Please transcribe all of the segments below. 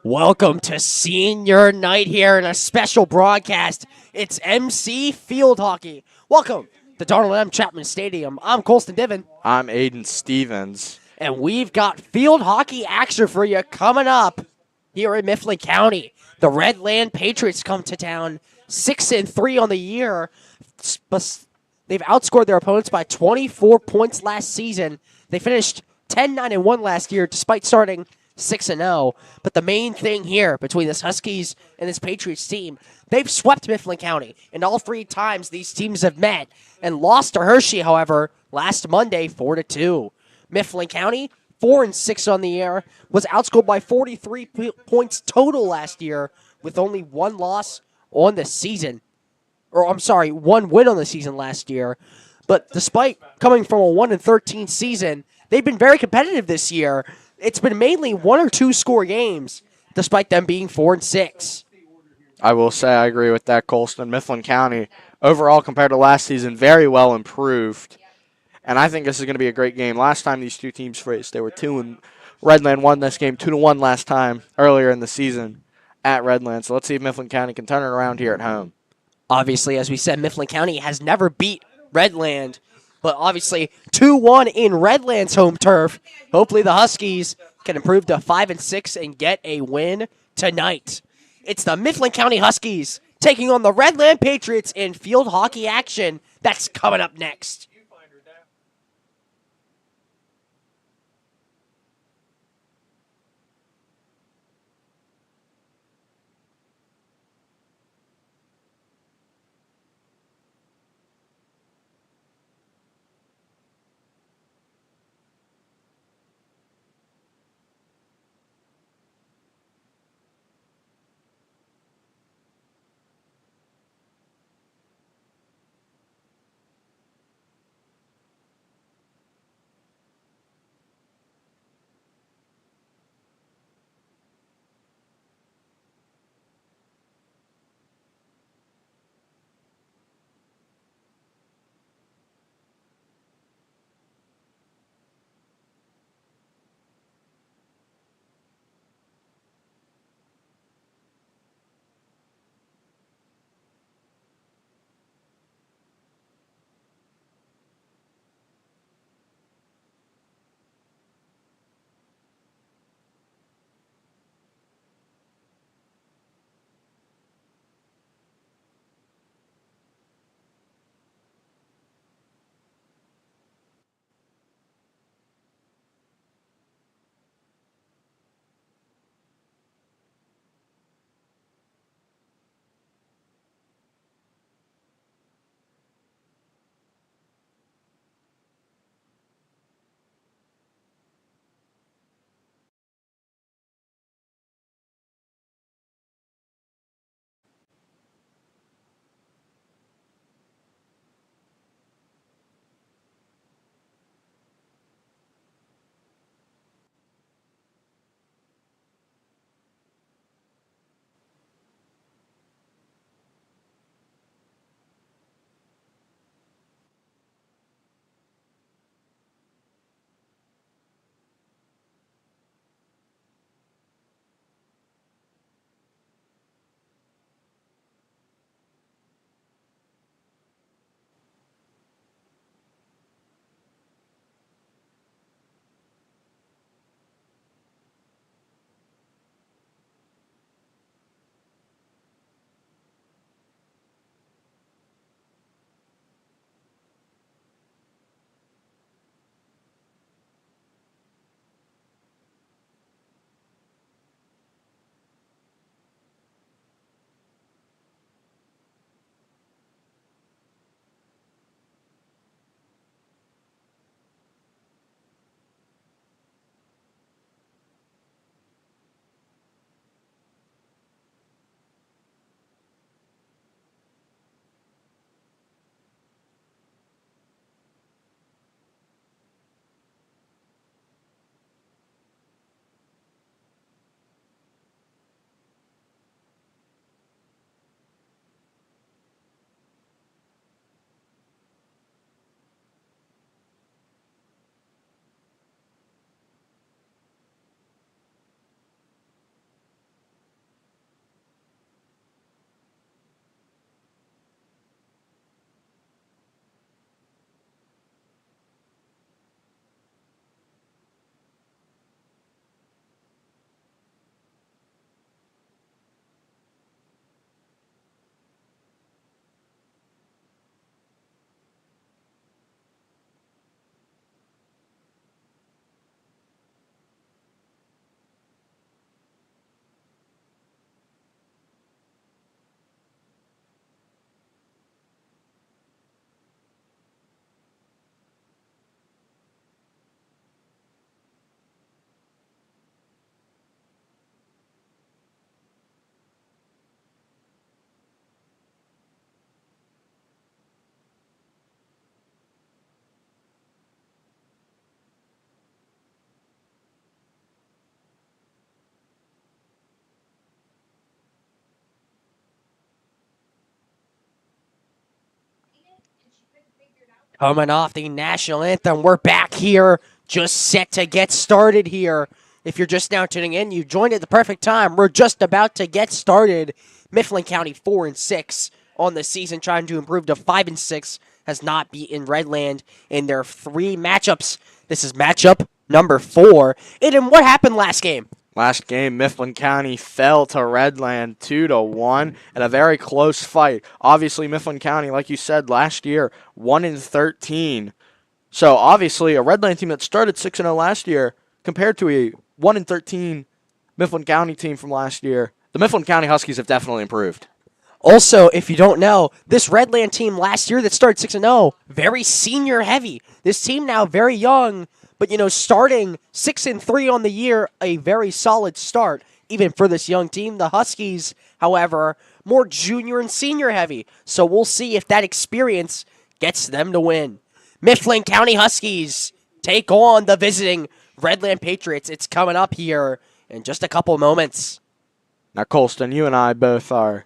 Welcome to senior night here in a special broadcast. It's MC Field Hockey. Welcome to Donald M. Chapman Stadium. I'm Colston Diven, I'm Aiden Stevens. and we've got field hockey action for you coming up here in Mifflin County. The Redland Patriots come to town 6-3 on the year. They've outscored their opponents by 24 points last season. They finished 10-9-1 last year despite starting 6-0. But the main thing here between this Huskies and this Patriots team, they've swept Mifflin County, and all three times these teams have met and lost to Hershey, however, last Monday 4-2. Mifflin County 4-6 on the year, was outscored by 43 points total last year with only one loss on the season. One win on the season last year. But despite coming from a 1-13 season, they've been very competitive this year. It's been mainly one or two score games, despite them being 4-6. I will say I agree with that, Colston. Mifflin County, overall compared to last season, very well improved. And I think this is going to be a great game. Last time these two teams faced, they were 2 and Redland won this game 2-1 last time earlier in the season at Redland. So let's see if Mifflin County can turn it around here at home. Obviously, as we said, Mifflin County has never beat Redland, but obviously 2-1 in Redland's home turf. Hopefully the Huskies can improve to 5-6 and get a win tonight. It's the Mifflin County Huskies taking on the Redland Patriots in field hockey action. That's coming up next. Coming off the national anthem, we're back here, just set to get started here. If you're just now tuning in, you joined at the perfect time. We're just about to get started. Mifflin County 4-6 on the season, trying to improve to 5-6. Has not beaten Redland in their 3 matchups. This is matchup number 4. And what happened last game? Last game, Mifflin County fell to Redland 2-1 in a very close fight. Obviously, Mifflin County, like you said, last year, 1-13. So, obviously, a Redland team that started 6-0 last year compared to a 1-13 Mifflin County team from last year. The Mifflin County Huskies have definitely improved. Also, if you don't know, this Redland team last year that started 6-0, very senior heavy. This team now very young, but starting 6-3 on the year, a very solid start, even for this young team. The Huskies, however, more junior and senior heavy. So we'll see if that experience gets them to win. Mifflin County Huskies take on the visiting Redland Patriots. It's coming up here in just a couple moments. Now, Colston, you and I both are,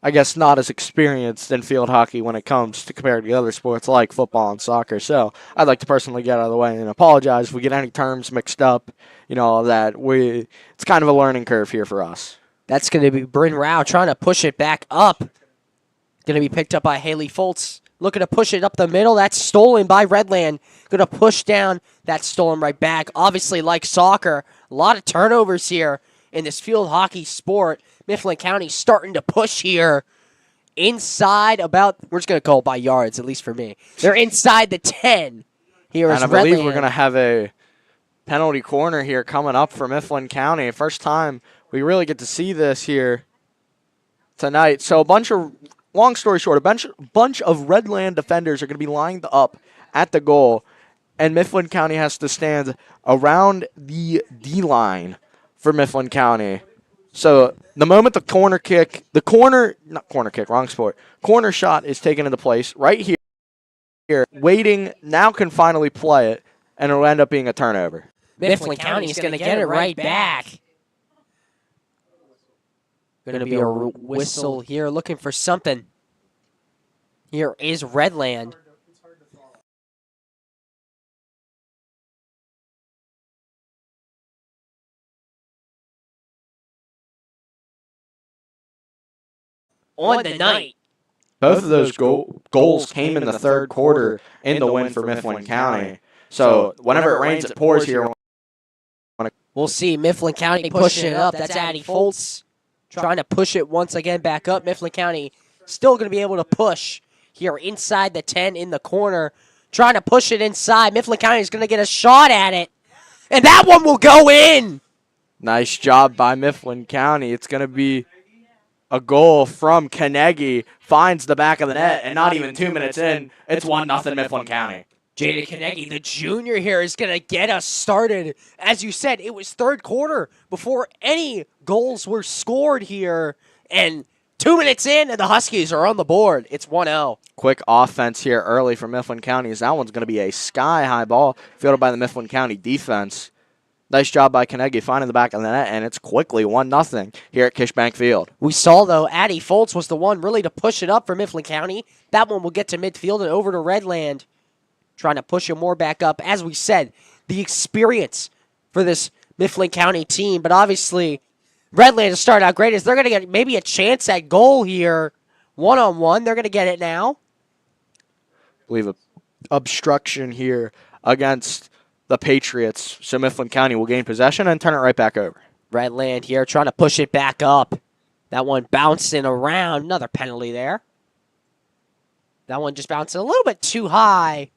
I guess, not as experienced in field hockey when it comes to compared to other sports like football and soccer. So I'd like to personally get out of the way and apologize if we get any terms mixed up. It's kind of a learning curve here for us. That's going to be Bryn Rao trying to push it back up. Going to be picked up by Haley Foltz. Looking to push it up the middle. That's stolen by Redland. Going to push down. That's stolen right back. Obviously, like soccer, a lot of turnovers here in this field hockey sport. Mifflin County starting to push here inside about, we're just going to call it by yards, at least for me. They're inside the 10. Here is And I believe Redland. we're going to have a penalty corner here coming up for Mifflin County. First time we really get to see this here tonight. So long story short, a bunch of Redland defenders are going to be lined up at the goal, and Mifflin County has to stand around the D-line for Mifflin County. So the moment corner shot is taken into place right here, waiting, now can finally play it, and it'll end up being a turnover. Mifflin County is going to get it right back. Going to be a whistle here, looking for something. Here is Redland. On the night. Both of those goals came in the third quarter in the win for Mifflin County. So whenever it rains, it pours here. We'll see Mifflin County pushing it up. That's Addie Foltz trying to push it once again back up. Mifflin County still going to be able to push here inside the 10 in the corner. Trying to push it inside. Mifflin County is going to get a shot at it. And that one will go in. Nice job by Mifflin County. It's going to be a goal from Carnegie. Finds the back of the net, and not even 2 minutes in, it's 1-0 Mifflin County. Jaden Carnegie, the junior here, is going to get us started. As you said, it was third quarter before any goals were scored here. And 2 minutes in, and the Huskies are on the board. It's 1-0. Quick offense here early for Mifflin County, as that one's going to be a sky-high ball fielded by the Mifflin County defense. Nice job by Carnegie finding the back of the net, and it's quickly 1-0 here at Kish Bank Field. We saw, though, Addie Foltz was the one really to push it up for Mifflin County. That one will get to midfield and over to Redland. Trying to push it more back up. As we said, the experience for this Mifflin County team. But obviously, Redland to start out great. They're going to get maybe a chance at goal here. One-on-one. They're going to get it now. I believe an obstruction here against the Patriots. So Mifflin County will gain possession and turn it right back over. Redland here trying to push it back up. That one bouncing around. Another penalty there. That one just bouncing a little bit too high.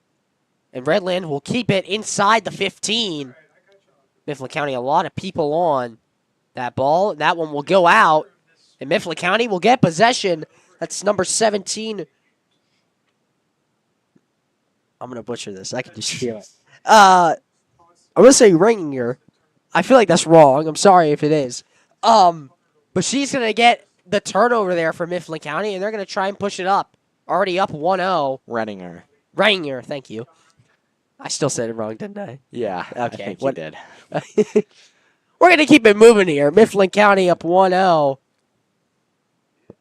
And Redland will keep it inside the 15. Mifflin County, a lot of people on that ball. That one will go out. And Mifflin County will get possession. That's number 17. I'm going to butcher this. I can just hear it. I'm going to say Ringinger. I feel like that's wrong. I'm sorry if it is. But she's going to get the turnover there for Mifflin County, and they're going to try and push it up. Already up 1-0. Ringinger, thank you. I still said it wrong, didn't I? Yeah, okay. I think you did. We're going to keep it moving here. Mifflin County up 1-0.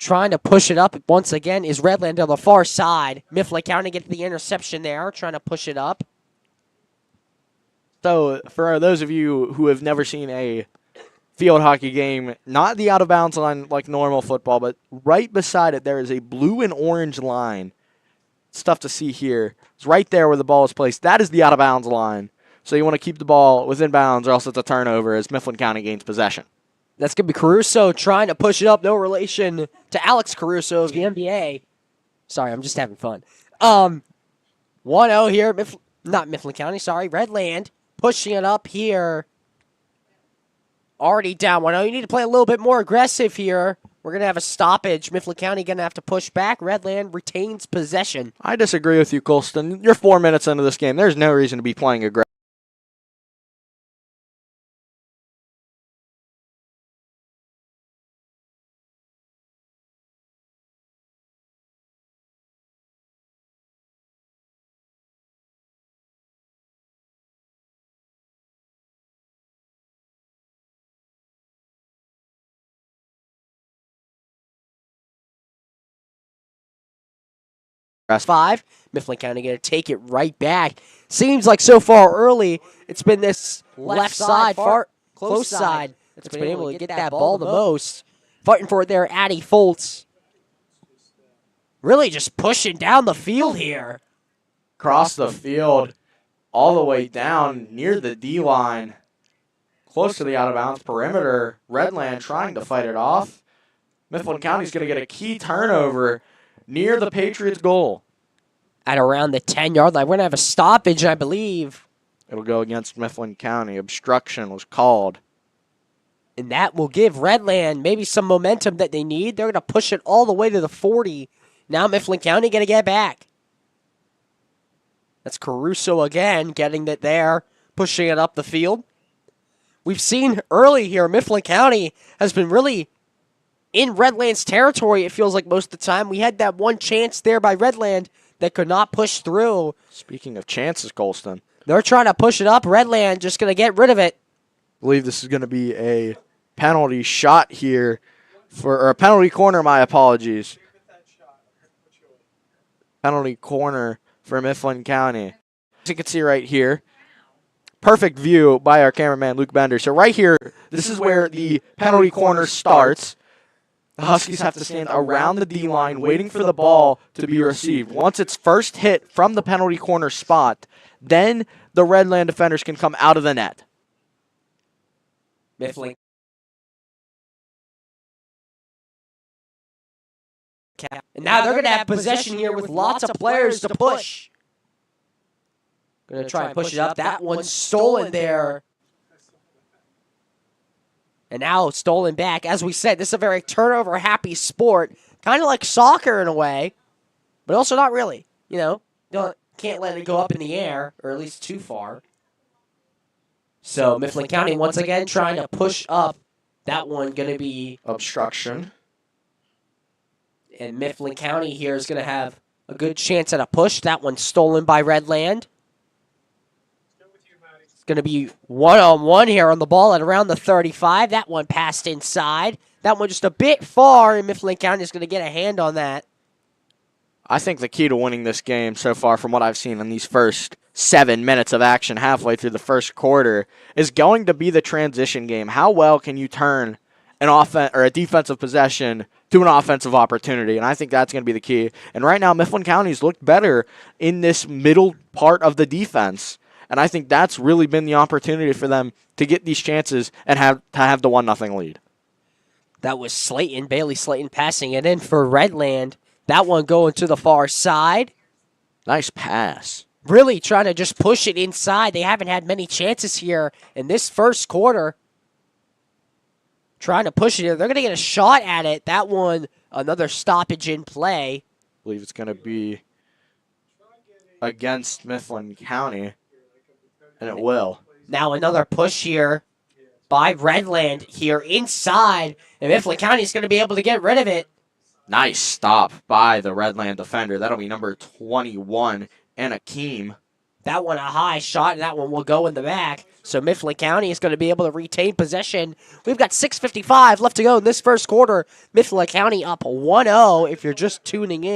Trying to push it up once again is Redland on the far side. Mifflin County gets the interception there, trying to push it up. So, for those of you who have never seen a field hockey game, not the out-of-bounds line like normal football, but right beside it there is a blue and orange line. It's tough to see here. It's right there where the ball is placed. That is the out-of-bounds line. So you want to keep the ball within bounds or else it's a turnover as Mifflin County gains possession. That's going to be Caruso trying to push it up. No relation to Alex Caruso of the NBA. Sorry, I'm just having fun. 1-0 here. Not Mifflin County, sorry. Redland pushing it up here. Already down 1-0. You need to play a little bit more aggressive here. We're going to have a stoppage. Mifflin County going to have to push back. Redland retains possession. I disagree with you, Colston. You're 4 minutes into this game. There's no reason to be playing aggressive. Five. Mifflin County going to take it right back. Seems like so far early, it's been this left side, close side, that's been able to get that ball the most. Fighting for it there, Addie Foltz. Really just pushing down the field here. Across the field, all the way down near the D-line, close to the out-of-bounds perimeter. Redland trying to fight it off. Mifflin County's going to get a key turnover near the Patriots' goal. At around the 10-yard line. We're going to have a stoppage, I believe. It'll go against Mifflin County. Obstruction was called. And that will give Redland maybe some momentum that they need. They're going to push it all the way to the 40. Now Mifflin County going to get back. That's Caruso again, getting it there, pushing it up the field. We've seen early here, Mifflin County has been really in Redland's territory, it feels like most of the time. We had that one chance there by Redland that could not push through. Speaking of chances, Colston. They're trying to push it up. Redland just going to get rid of it. I believe this is going to be a penalty shot here, or a penalty corner, my apologies. Penalty corner for Mifflin County. As you can see right here, perfect view by our cameraman, Luke Bender. So right here, this is where the penalty corner starts. The Huskies have to stand around the D-line waiting for the ball to be received. Once it's first hit from the penalty corner spot, then the Redland defenders can come out of the net. Mifflin. And now they're going to have possession here with lots of players to push. Going to try and push it up. That one's stolen there. And now stolen back. As we said, this is a very turnover-happy sport. Kind of like soccer in a way, but also not really. You know, can't let it go up in the air, or at least too far. So Mifflin County, once again, trying to push up. That one going to be Obstruction. And Mifflin County here is going to have a good chance at a push. That one stolen by Redland. It's going to be one-on-one here on the ball at around the 35. That one passed inside. That one just a bit far, and Mifflin County is going to get a hand on that. I think the key to winning this game so far from what I've seen in these first 7 minutes of action halfway through the first quarter is going to be the transition game. How well can you turn an offense or a defensive possession to an offensive opportunity? And I think that's going to be the key. And right now, Mifflin County's looked better in this middle part of the defense. And I think that's really been the opportunity for them to get these chances and have the 1-0 lead. That was Slayton, Bailey Slayton passing it in for Redland. That one going to the far side. Nice pass. Really trying to just push it inside. They haven't had many chances here in this first quarter. Trying to push it in. They're going to get a shot at it. That one, another stoppage in play. I believe it's going to be against Mifflin County, and it will. Now another push here by Redland here inside, and Mifflin County is going to be able to get rid of it. Nice stop by the Redland defender. That'll be number 21, Anakeem. That one a high shot, and that one will go in the back. So Mifflin County is going to be able to retain possession. We've got 6:55 left to go in this first quarter. Mifflin County up 1-0 if you're just tuning in.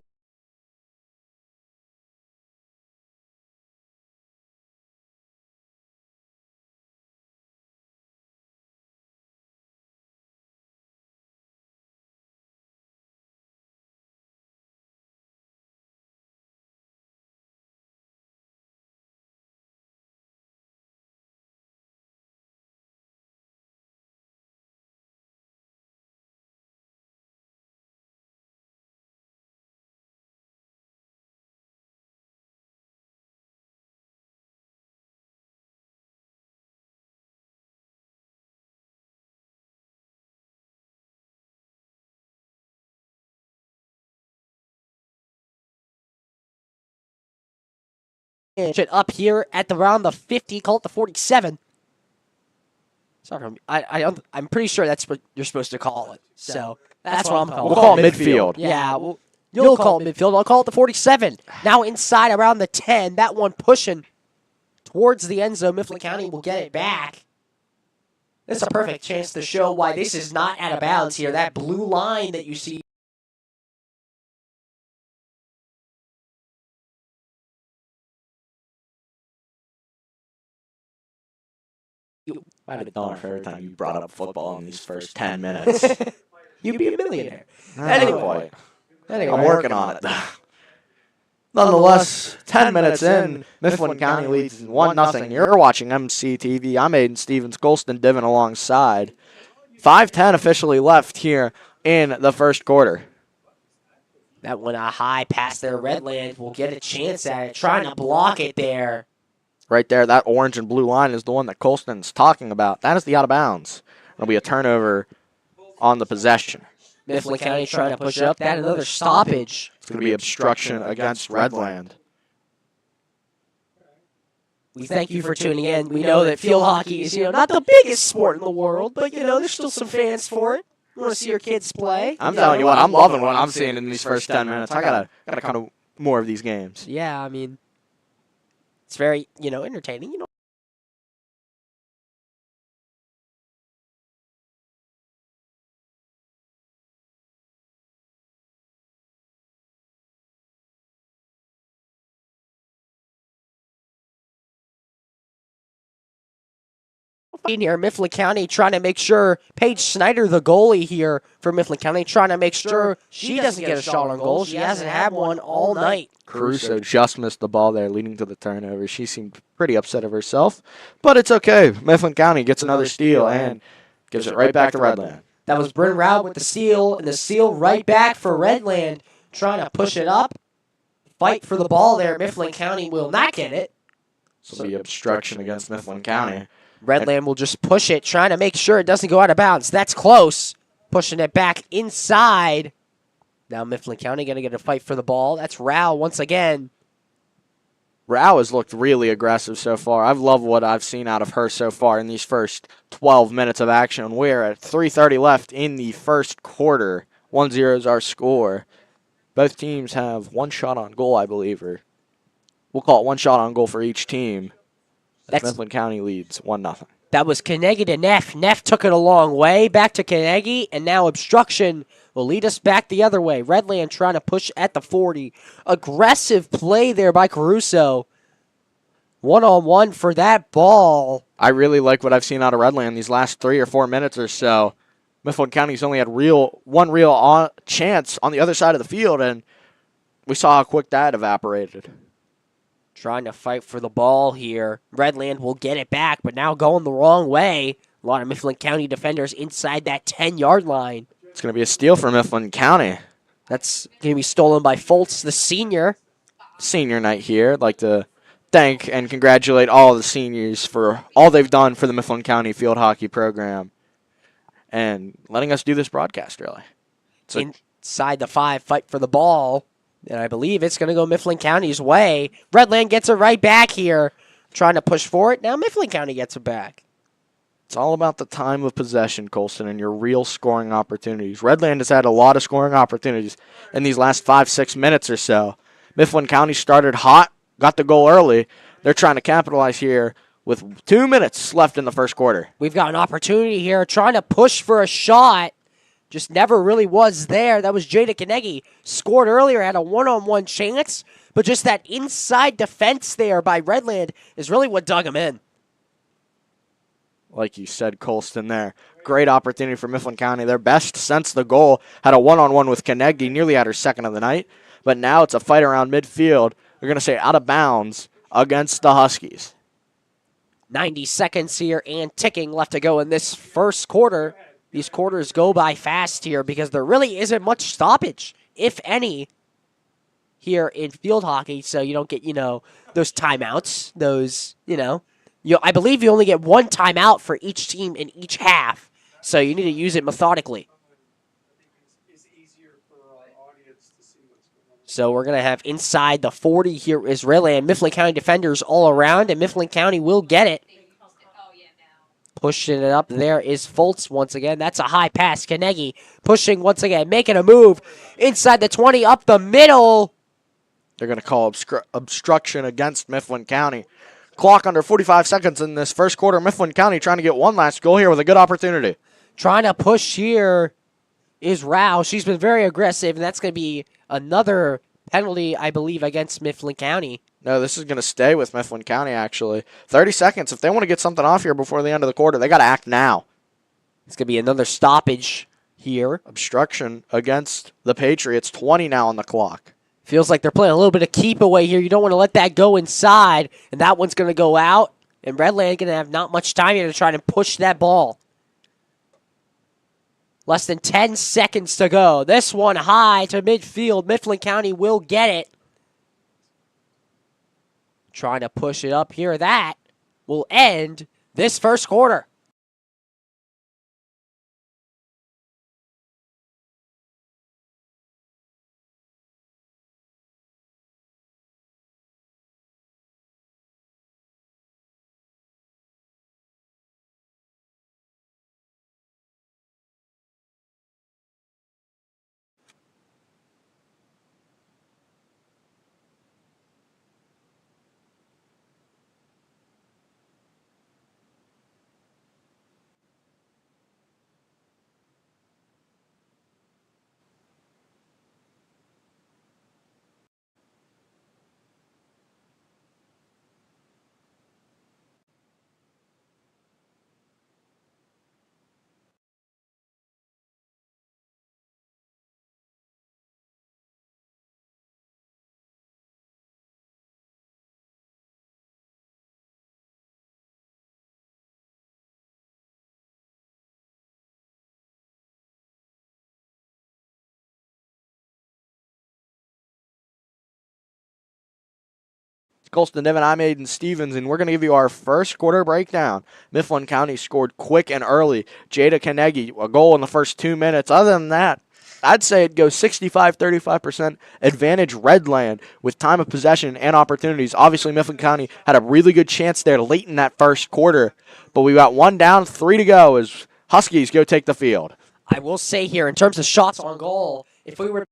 Up here at around the 50, call it the 47. Sorry, I'm pretty sure that's what you're supposed to call it. So that's what I'm calling it. We'll call it midfield. Yeah, well, you'll call it midfield. I'll call it the 47. Now inside around the 10, that one pushing towards the end zone. Mifflin County will get it back. This is a perfect chance to show why this is not out of bounds here. That blue line that you see. I'd have done it for every time you brought up football in these first 10 minutes. You'd be a millionaire. Anyway, Anyway, I'm working on it. Nonetheless, 10 minutes in, Mifflin County leads 1-0. You're watching MCTV. I'm Aiden Stevens, Golston Divin alongside. 5:10 officially left here in the first quarter. That one a high pass there. Redland will get a chance at it, trying to block it there. Right there, that orange and blue line is the one that Colston's talking about. That is the out of bounds. It'll be a turnover on the possession. Mifflin County trying to push up. That another stoppage. It's going to be obstruction against Redland. We thank you for tuning in. We know that field hockey is, not the biggest sport in the world, but, there's still some fans for it. You want to see your kids play? I'm telling you what, I'm loving what I'm seeing in these first 10 minutes. I gotta come to more of these games. Yeah, I mean, it's very, entertaining. In here, Mifflin County trying to make sure Paige Snyder, the goalie here for Mifflin County, trying to make sure she doesn't get a shot on goal. She hasn't had one all night. Caruso just missed the ball there, leading to the turnover. She seemed pretty upset of herself, but it's okay. Mifflin County gets another steal and gives it right back to Redland. That was Bryn Rao with the steal, and the steal right back for Redland, trying to push it up. Fight for the ball there. Mifflin County will not get it. So be obstruction against Mifflin County. Redland will just push it, trying to make sure it doesn't go out of bounds. That's close. Pushing it back inside. Now Mifflin County going to get a fight for the ball. That's Rao once again. Rao has looked really aggressive so far. I've loved what I've seen out of her so far in these first 12 minutes of action. We're at 3:30 left in the first quarter. 1-0 is our score. Both teams have one shot on goal, I believe, or we'll call it one shot on goal for each team. Mifflin County leads 1-0. That was Carnegie to Neff. Neff took it a long way back to Carnegie, and now obstruction will lead us back the other way. Redland trying to push at the 40. Aggressive play there by Caruso. One-on-one for that ball. I really like what I've seen out of Redland these last 3 or 4 minutes or so. Mifflin County's only had one real chance on the other side of the field, and we saw how quick that evaporated. Trying to fight for the ball here. Redland will get it back, but now going the wrong way. A lot of Mifflin County defenders inside that 10-yard line. It's going to be a steal for Mifflin County. That's going to be stolen by Foltz, the senior. Senior night here. I'd like to thank and congratulate all of the seniors for all they've done for the Mifflin County field hockey program and letting us do this broadcast, really. Inside the 5, fight for the ball. And I believe it's going to go Mifflin County's way. Redland gets it right back here. Trying to push for it. Now Mifflin County gets it back. It's all about the time of possession, Colston, and your real scoring opportunities. Redland has had a lot of scoring opportunities in these last 5-6 minutes or so. Mifflin County started hot, got the goal early, They're trying to capitalize here with 2 minutes left in the first quarter. We've got an opportunity here, trying to push for a shot. Just never really was there. That was Jada Kanegi. Scored earlier, had a one-on-one chance, but just that inside defense there by Redland is really what dug him in. Like you said, Colston there. Great opportunity for Mifflin County. Their best since the goal. Had a one-on-one with Kanegi, nearly had her second of the night. But now it's a fight around midfield. They're going to say out of bounds against the Huskies. 90 seconds here and ticking left to go in this first quarter. These quarters go by fast here because there really isn't much stoppage, if any, here in field hockey. So you don't get, those timeouts, I believe you only get one timeout for each team in each half. So you need to use it methodically. So we're going to have inside the 40 here is Redland. Mifflin County defenders all around, and Mifflin County will get it. Pushing it up there is Foltz once again. That's a high pass. Kanegi pushing once again, making a move inside the 20, up the middle. They're going to call obstruction against Mifflin County. Clock under 45 seconds in this first quarter. Mifflin County trying to get one last goal here with a good opportunity. Trying to push here is Rao. She's been very aggressive, and that's going to be another penalty, I believe, against Mifflin County. No, this is going to stay with Mifflin County, actually. 30 seconds. If they want to get something off here before the end of the quarter, they got to act now. It's going to be another stoppage here. Obstruction against the Patriots. 20 now on the clock. Feels like they're playing a little bit of keep away here. You don't want to let that go inside, and that one's going to go out. And Redland going to have not much time here to try and push that ball. Less than 10 seconds to go. This one high to midfield. Mifflin County will get it. Trying to push it up here. That will end this first quarter. Colston, Niven, I'm Aiden Stevens, and we're going to give you our first quarter breakdown. Mifflin County scored quick and early. Jada Kanegi, a goal in the first 2 minutes. Other than that, I'd say it goes 65-35% advantage Redland with time of possession and opportunities. Obviously, Mifflin County had a really good chance there late in that first quarter, but we got one down, 3 to go as Huskies go take the field. I will say here, in terms of shots on goal, if we were to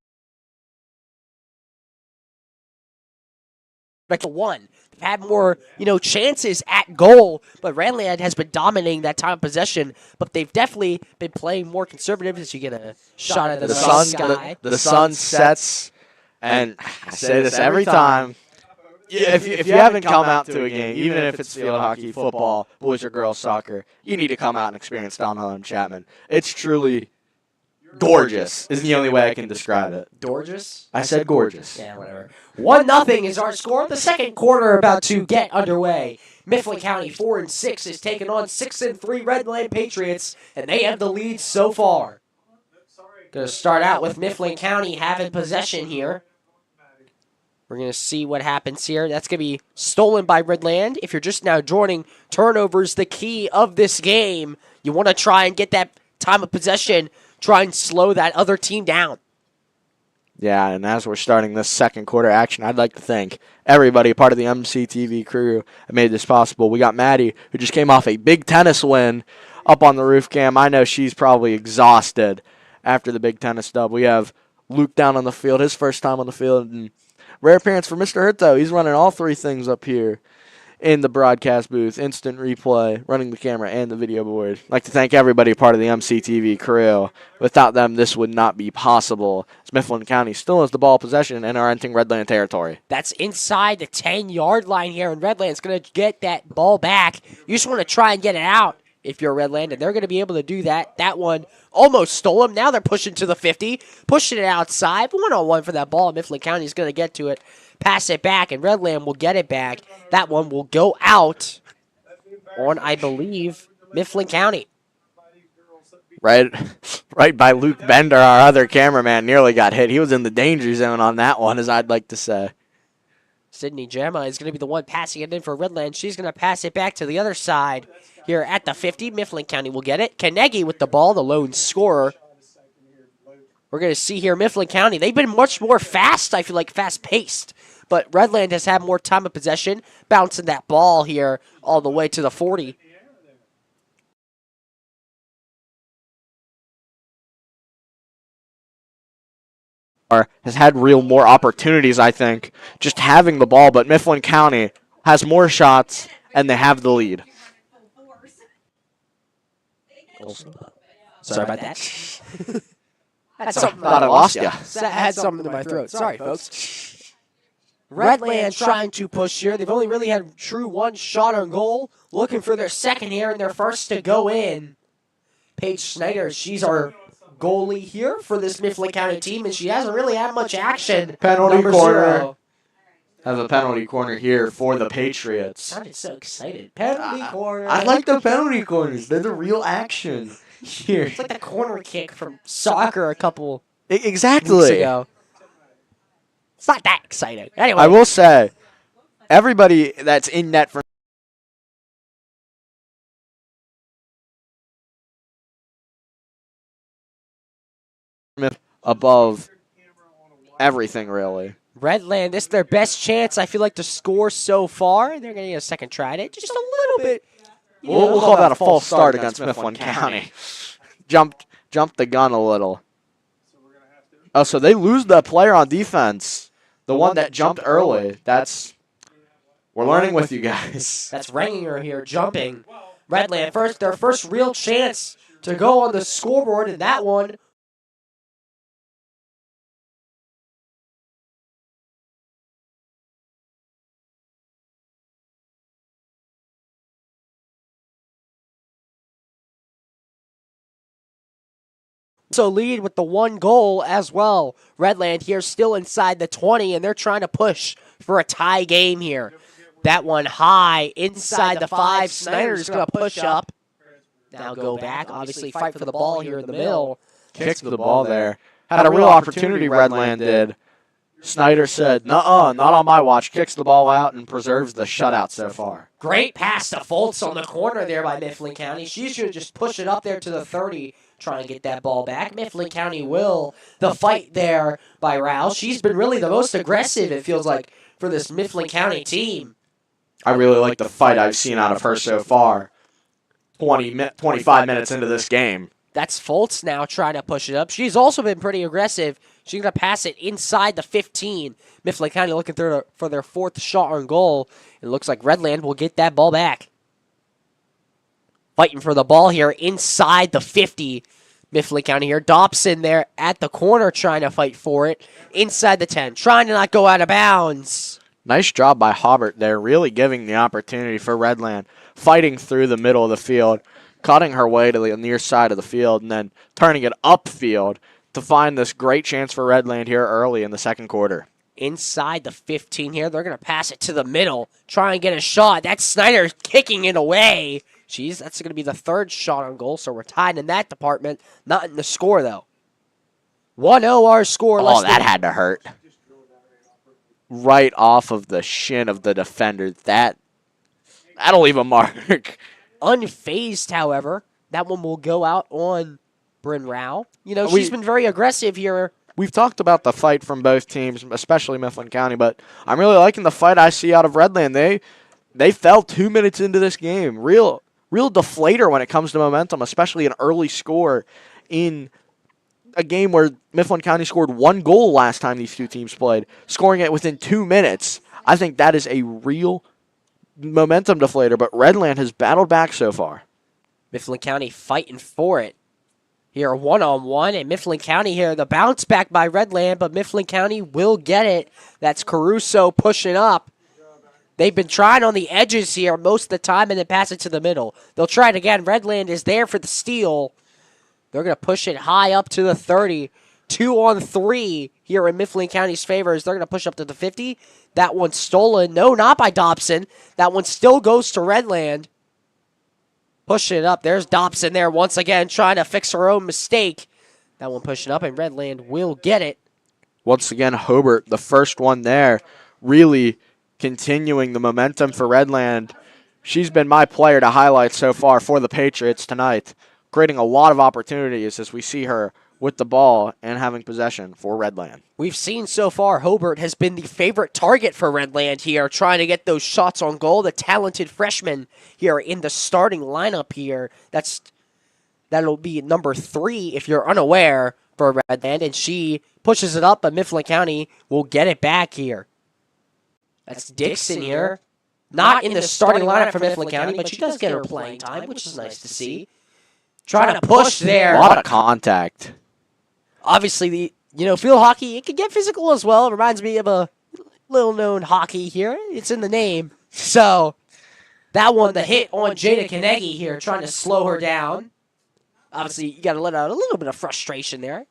one, they've had more, chances at goal, but Redland has been dominating that time of possession, but they've definitely been playing more conservative as you get a shot at the sky. The sun sets, and I say this every time. If you haven't come out to a game, even if it's field hockey, football, boys or girls soccer, you need to come out and experience Downhill and Chapman. It's truly gorgeous is the only way I can describe it. Gorgeous? I said gorgeous. Yeah, whatever. 1-0 is our score. The second quarter about to get underway. Mifflin County 4-6 is taking on 6-3 Redland Patriots, and they have the lead so far. Going to start out with Mifflin County having possession here. We're going to see what happens here. That's going to be stolen by Redland. If you're just now joining, turnover's the key of this game. You want to try and get that time of possession, try and slow that other team down. Yeah, and as we're starting this second quarter action, I'd like to thank everybody, part of the MCTV crew, that made this possible. We got Maddie, who just came off a big tennis win up on the roof cam. I know she's probably exhausted after the big tennis dub. We have Luke down on the field, his first time on the field, and rare appearance for Mr. Hurto. He's running all three things up here in the broadcast booth, instant replay, running the camera and the video board. I'd like to thank everybody part of the MCTV crew. Without them, this would not be possible. As Mifflin County still has the ball possession and are entering Redland territory. That's inside the 10-yard line here, and Redland's going to get that ball back. You just want to try and get it out if you're Redland, and they're going to be able to do that. That one almost stole him. Now they're pushing to the 50, pushing it outside. One-on-one for that ball. Mifflin County is going to get to it, pass it back, and Redland will get it back. That one will go out on, I believe, Mifflin County. Right by Luke Bender, our other cameraman, nearly got hit. He was in the danger zone on that one, as I'd like to say. Sydney Gemma is going to be the one passing it in for Redland. She's going to pass it back to the other side here at the 50. Mifflin County will get it. Kanegi with the ball, the lone scorer. We're going to see here Mifflin County. They've been much more fast, I feel like, fast-paced. But Redland has had more time of possession, bouncing that ball here all the way to the 40. Has had real more opportunities, I think, just having the ball, but Mifflin County has more shots, and they have the lead. Sorry about that. I thought I lost you. I had something in my throat. Sorry, folks. Redland trying to push here. They've only really had true one shot on goal, looking for their second here and their first to go in. Paige Schneider, she's our goalie here for this Mifflin County team, and she hasn't really had much action. Penalty Number corner. 0. Have a penalty corner here for the Patriots. Sounded so excited. Penalty corner. I like the penalty corners. They're the real action here. It's like the corner kick from soccer a couple weeks Exactly. ago. It's not that exciting. Anyway, I will say, everybody that's in net for above everything, really. Redland, this is their best chance, I feel like, to score so far. They're going to get a second try at it. Just a little bit. We'll call that a false start against Mifflin County. Jumped the gun a little. Oh, so they lose the player on defense. The one that jumped early. We're learning with you guys. That's Ranginger here jumping. Redland, their first real chance to go on the scoreboard, and that one. So lead with the one goal as well. Redland here still inside the 20, and they're trying to push for a tie game here. That one high inside the 5. Snyder's going to push up. Now go back. Obviously fight for the ball here in the middle. Kicks the ball there. Had a real opportunity, Redland did. Snyder said, nuh-uh, not on my watch. Kicks the ball out and preserves the shutout so far. Great pass to Foltz on the corner there by Mifflin County. She should just push it up there to the 30. Try and get that ball back. Mifflin County will. The fight there by Rouse. She's been really the most aggressive, it feels like, for this Mifflin County team. I really like the fight I've seen out of her so far. 25 minutes into this game. That's Foltz now trying to push it up. She's also been pretty aggressive. She's going to pass it inside the 15. Mifflin County looking for their fourth shot on goal. It looks like Redland will get that ball back. Fighting for the ball here inside the 50. Mifflin County here. Dobson there at the corner trying to fight for it. Inside the 10. Trying to not go out of bounds. Nice job by Hobart there. Really giving the opportunity for Redland. Fighting through the middle of the field. Cutting her way to the near side of the field. And then turning it upfield to find this great chance for Redland here early in the second quarter. Inside the 15 here. They're going to pass it to the middle. Try and get a shot. That's Snyder kicking it away. That's going to be the third shot on goal, so we're tied in that department. Not in the score, though. 1-0 our score. Oh, that had to hurt. Right off of the shin of the defender. That'll leave a mark. Unfazed, however. That one will go out on Bryn Rao. She's been very aggressive here. We've talked about the fight from both teams, especially Mifflin County, but I'm really liking the fight I see out of Redland. They fell 2 minutes into this game. Real deflator when it comes to momentum, especially an early score in a game where Mifflin County scored one goal last time these two teams played, scoring it within 2 minutes. I think that is a real momentum deflator, but Redland has battled back so far. Mifflin County fighting for it. Here, one-on-one, and Mifflin County here, the bounce back by Redland, but Mifflin County will get it. That's Caruso pushing up. They've been trying on the edges here most of the time and then pass it to the middle. They'll try it again. Redland is there for the steal. They're going to push it high up to the 30. 2-on-3 here in Mifflin County's favor as they're going to push up to the 50. That one's stolen. No, not by Dobson. That one still goes to Redland. Pushing it up. There's Dobson there once again trying to fix her own mistake. That one pushing up, and Redland will get it. Once again, Hobart, the first one there, really continuing the momentum for Redland. She's been my player to highlight so far for the Patriots tonight, creating a lot of opportunities as we see her with the ball and having possession for Redland. We've seen so far Hobart has been the favorite target for Redland here, trying to get those shots on goal. The talented freshman here in the starting lineup here. That'll be number 3 if you're unaware for Redland, and she pushes it up, but Mifflin County will get it back here. That's Dixon here. Not in the starting lineup for Mifflin County, but she does get her playing time, which is nice to see. Trying to push there. A lot of contact. Obviously, field hockey, it can get physical as well. It reminds me of a little-known hockey here. It's in the name. So, that one, the hit on Jada Kanegi here, trying to slow her down. Obviously, you got to let out a little bit of frustration there.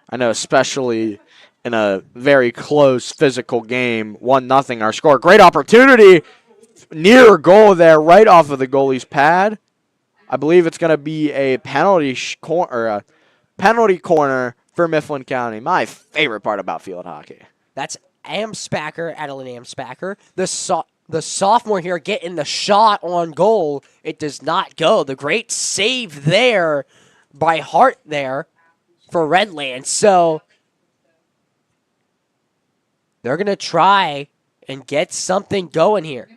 I know, especially in a very close physical game, 1-0 our score. Great opportunity near goal there, right off of the goalie's pad. I believe it's going to be a penalty corner for Mifflin County. My favorite part about field hockey. That's Adeline Amspacher. The sophomore here getting the shot on goal. It does not go. The great save there by Hart there for Redland. So they're going to try and get something going here.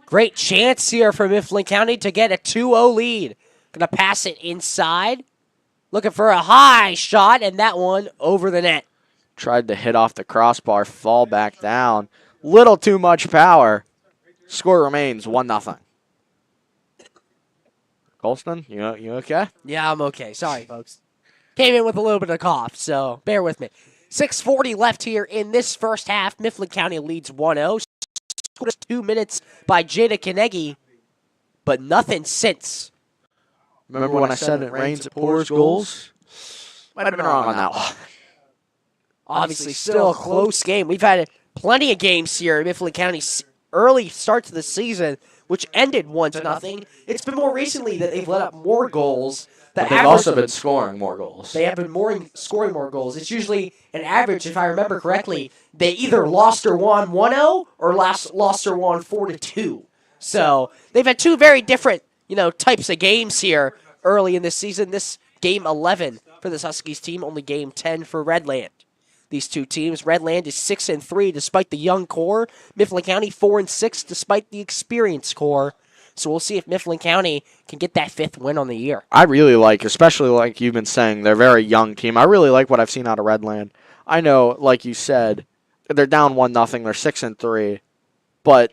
Great chance here for Mifflin County to get a 2-0 lead. Going to pass it inside. Looking for a high shot, and that one over the net. Tried to hit off the crossbar, fall back down. Little too much power. Score remains 1-0. Colston, you okay? Yeah, I'm okay. Sorry, folks. Came in with a little bit of cough, so bear with me. 6:40 left here in this first half. Mifflin County leads 1-0. Scored 2 minutes by Jada Kanegi, but nothing since. Remember when I said it rains, it pours goals? Might have been wrong on that one. Obviously, still a close game. We've had plenty of games here in Mifflin County early start to the season, which ended 1-0. It's been more recently that they've let up more goals. But they've also been scoring more goals. They have been scoring more goals. It's usually an average, if I remember correctly. They either lost or won 1-0 or lost or won 4-2. So they've had two very different, types of games here early in this season. This game 11 for this Huskies team, only game 10 for Redland. These two teams, Redland is 6-3 despite the young core. Mifflin County 4-6 despite the experienced core. So we'll see if Mifflin County can get that 5th win on the year. I really like, especially like you've been saying, they're a very young team. I really like what I've seen out of Redland. I know, like you said, they're down 1-0. They're 6-3. But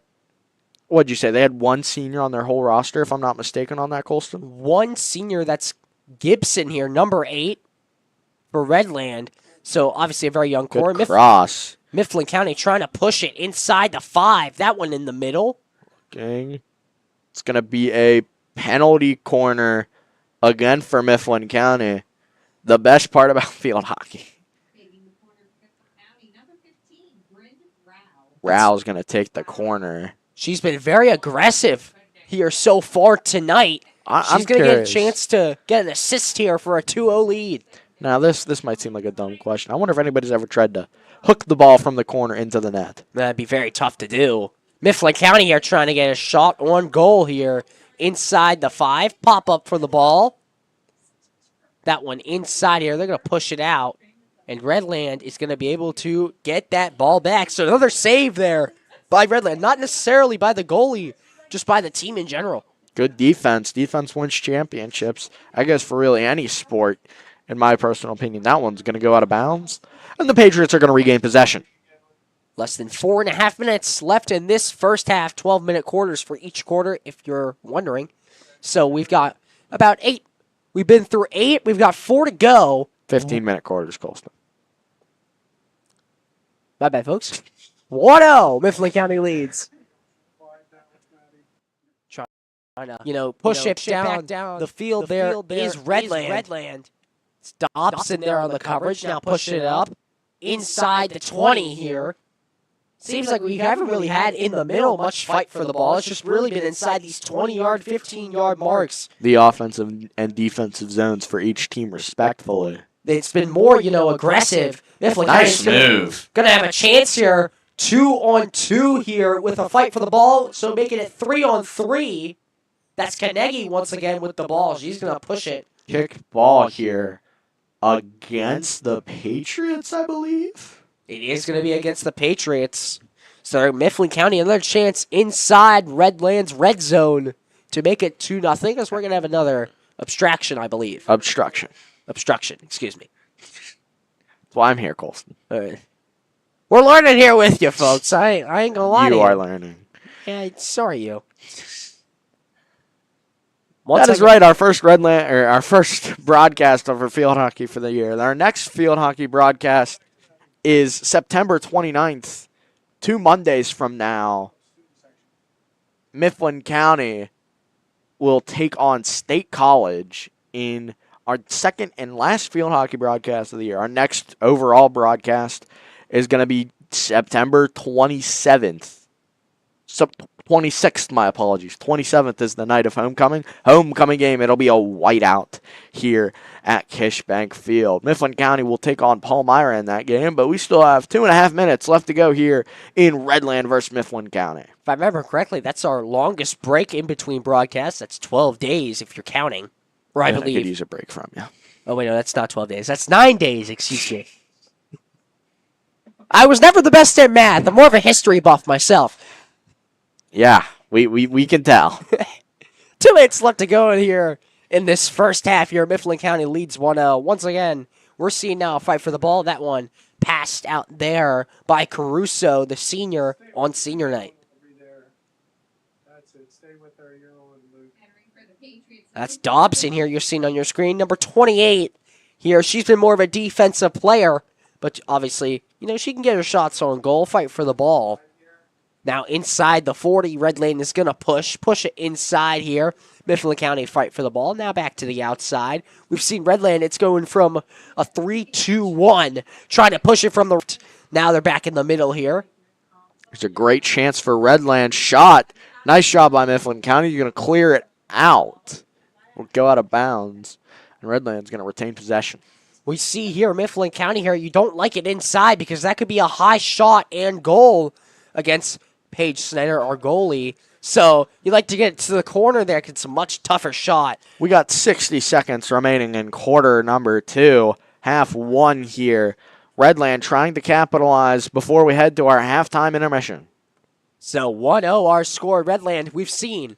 what'd you say? They had one senior on their whole roster, if I'm not mistaken, on that, Colston? One senior, that's Gibson here, number 8 for Redland. So obviously a very young core. Good cross. Mifflin County trying to push it inside the 5. That one in the middle. Okay. It's going to be a penalty corner again for Mifflin County. The best part about field hockey. Rao's going to take the corner. She's been very aggressive here so far tonight. She's going to get a chance to get an assist here for a 2-0 lead. Now, this might seem like a dumb question. I wonder if anybody's ever tried to hook the ball from the corner into the net. That'd be very tough to do. Mifflin County here trying to get a shot on goal here inside the 5. Pop up for the ball. That one inside here. They're going to push it out. And Redland is going to be able to get that ball back. So another save there by Redland. Not necessarily by the goalie, just by the team in general. Good defense. Defense wins championships. I guess for really any sport, in my personal opinion, that one's going to go out of bounds. And the Patriots are going to regain possession. Less than 4.5 minutes left in this first half, 12-minute quarters for each quarter, if you're wondering. So we've got about 8. We've been through 8. We've got 4 to go. 15-minute quarters, Colston. My bad, folks. 1-0, Mifflin County leads. Trying to, push it down the field. There is Redland. It's Dobson there on the coverage. Now pushing it up inside the 20 here. Seems like we haven't really had in the middle much fight for the ball. It's just really been inside these 20-yard, 15-yard marks. The offensive and defensive zones for each team respectfully. It's been more, aggressive. Nice move. Going to have a chance here. 2-on-2 here with a fight for the ball. So making it 3-on-3. That's Carnegie once again with the ball. She's going to push it. Kick ball here against the Patriots, I believe. It is going to be against the Patriots. So Mifflin County, another chance inside Redland's red zone to make it 2-0, as we're going to have another obstruction, I believe. Obstruction, excuse me. That's why I'm here, Colston. All right. We're learning here with you, folks. I ain't going to lie to you. You are learning. Yeah, sorry, you. That is right. Our first our first broadcast of our field hockey for the year. Our next field hockey broadcast is September 29th, 2 Mondays from now. Mifflin County will take on State College in our second and last field hockey broadcast of the year. Our next overall broadcast is going to be September 27th. 26th, my apologies. 27th is the night of homecoming. Homecoming game, it'll be a whiteout here at Kish Bank Field. Mifflin County will take on Palmyra in that game, but we still have 2.5 minutes left to go here in Redland versus Mifflin County. If I remember correctly, that's our longest break in between broadcasts. That's 12 days if you're counting. Or I believe. I could use a break from you. Oh, wait, no, that's not 12 days. That's 9 days, excuse me. I was never the best at math. I'm more of a history buff myself. Yeah, we can tell. 2 minutes left to go in here in this first half here. Mifflin County leads 1-0. Once again, we're seeing now a fight for the ball. That one passed out there by Caruso, the senior, on senior night. That's Dobson here you're seeing on your screen. Number 28 here. She's been more of a defensive player, but obviously, she can get her shots on goal, fight for the ball. Now inside the 40, Redland is going to push it inside here. Mifflin County fight for the ball. Now back to the outside. We've seen Redland, it's going from a 3-2-1, trying to push it from the... Now they're back in the middle here. There's a great chance for Redland. Shot. Nice job by Mifflin County. You're going to clear it out. Will go out of bounds. And Redland's going to retain possession. We see here, Mifflin County here, you don't like it inside because that could be a high shot and goal against Paige Snyder, our goalie. So you like to get to the corner there. It's a much tougher shot. We got 60 seconds remaining in quarter number 2. Half 1 here. Redland trying to capitalize before we head to our halftime intermission. So 1-0 our score. Redland, we've seen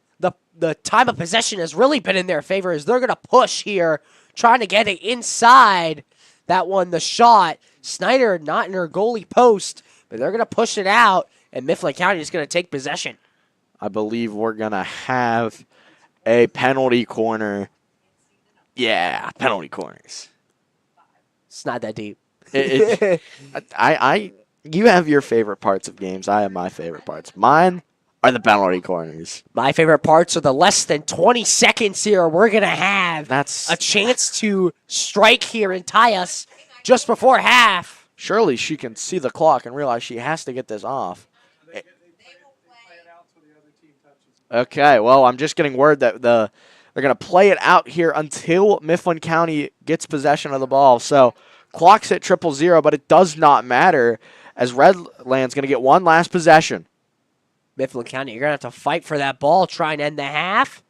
the time of possession has really been in their favor as they're going to push here, trying to get it inside. That one, the shot. Snyder not in her goalie post, but they're going to push it out. And Mifflin County is going to take possession. I believe we're going to have a penalty corner. Yeah, penalty corners. It's not that deep. You have your favorite parts of games. I have my favorite parts. Mine are the penalty corners. My favorite parts are the less than 20 seconds here. We're going to have a chance to strike here and tie us just before half. Surely she can see the clock and realize she has to get this off. Okay, well, I'm just getting word that they're going to play it out here until Mifflin County gets possession of the ball. So clock's at 0-0, but it does not matter as Redland's going to get one last possession. Mifflin County, you're going to have to fight for that ball, try and end the half.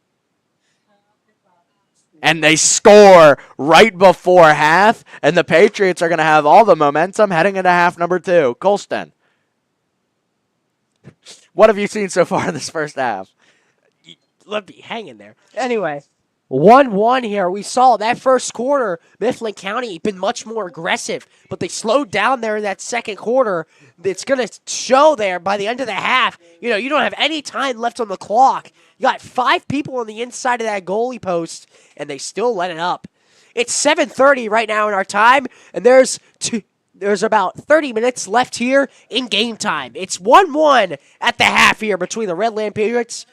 And they score right before half, and the Patriots are going to have all the momentum heading into half number 2. Colston, what have you seen so far in this first half? Let me hang in there. Anyway, 1-1 here. We saw that first quarter, Mifflin County been much more aggressive, but they slowed down there in that second quarter. It's going to show there by the end of the half. You don't have any time left on the clock. You got 5 people on the inside of that goalie post, and they still let it up. It's 7:30 right now in our time, and there's about 30 minutes left here in game time. It's 1-1 at the half here between the Redland Patriots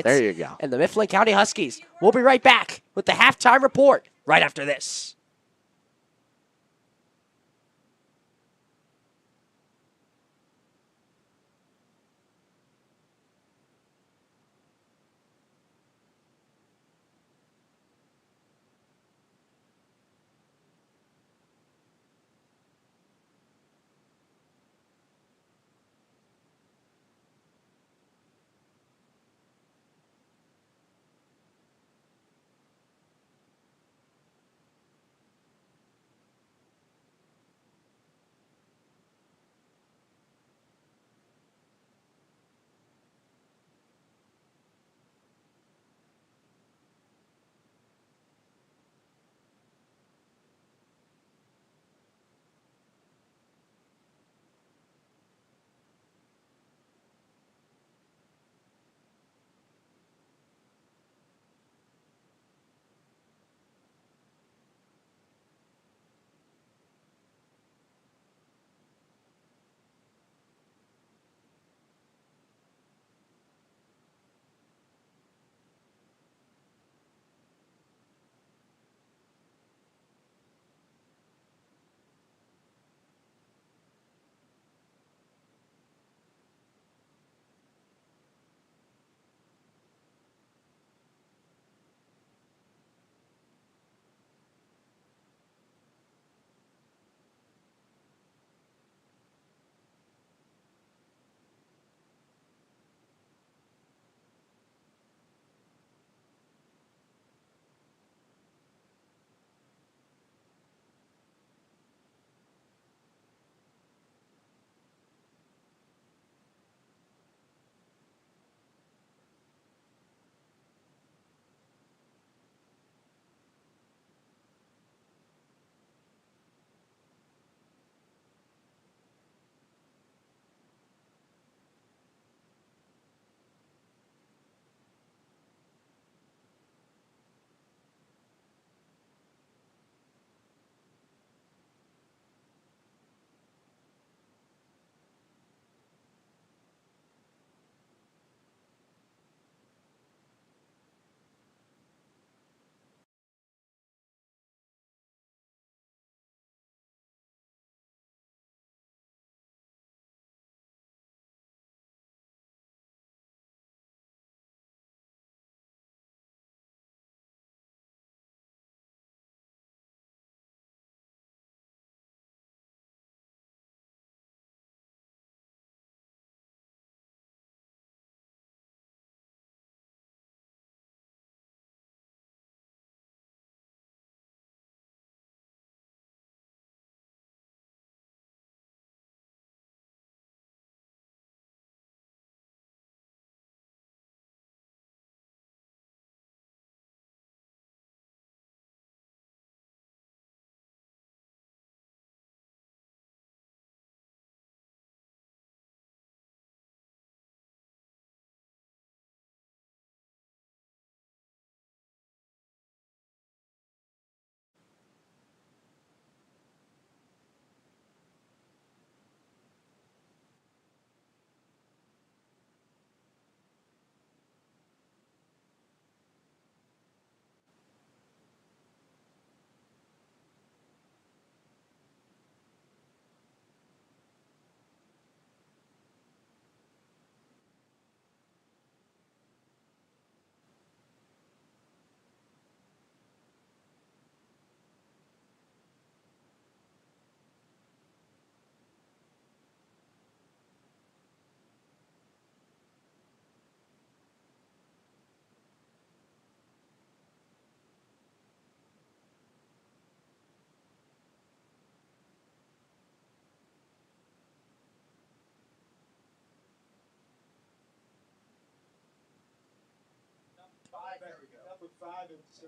There you go. and the Mifflin County Huskies. We'll be right back with the halftime report right after this.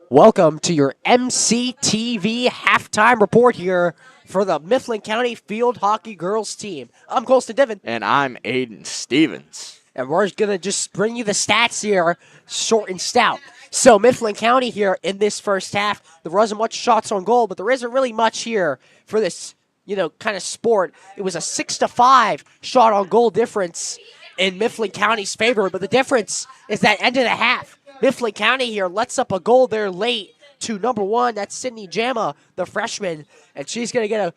Welcome to your MCTV halftime report here for the Mifflin County Field Hockey Girls team. I'm Colston Divin. And I'm Aiden Stevens. And we're going to just bring you the stats here, short and stout. So Mifflin County here in this first half, there wasn't much shots on goal, but there isn't really much here for this, kind of sport. It was a 6-5 shot on goal difference in Mifflin County's favor, but the difference is that end of the half. Mifflin County here lets up a goal there late to number 1. That's Sydney Jama, the freshman, and she's going to get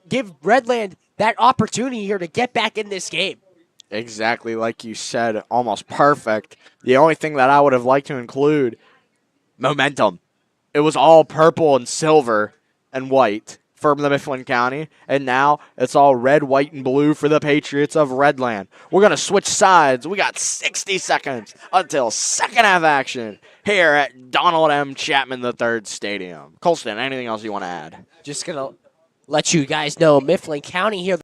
give Redland that opportunity here to get back in this game. Exactly like you said, almost perfect. The only thing that I would have liked to include, momentum. It was all purple and silver and white for the Mifflin County, and now it's all red, white, and blue for the Patriots of Redland. We're going to switch sides. We got 60 seconds until second half action here at Donald M. Chapman III Stadium. Colston, anything else you want to add? Just going to let you guys know, Mifflin County here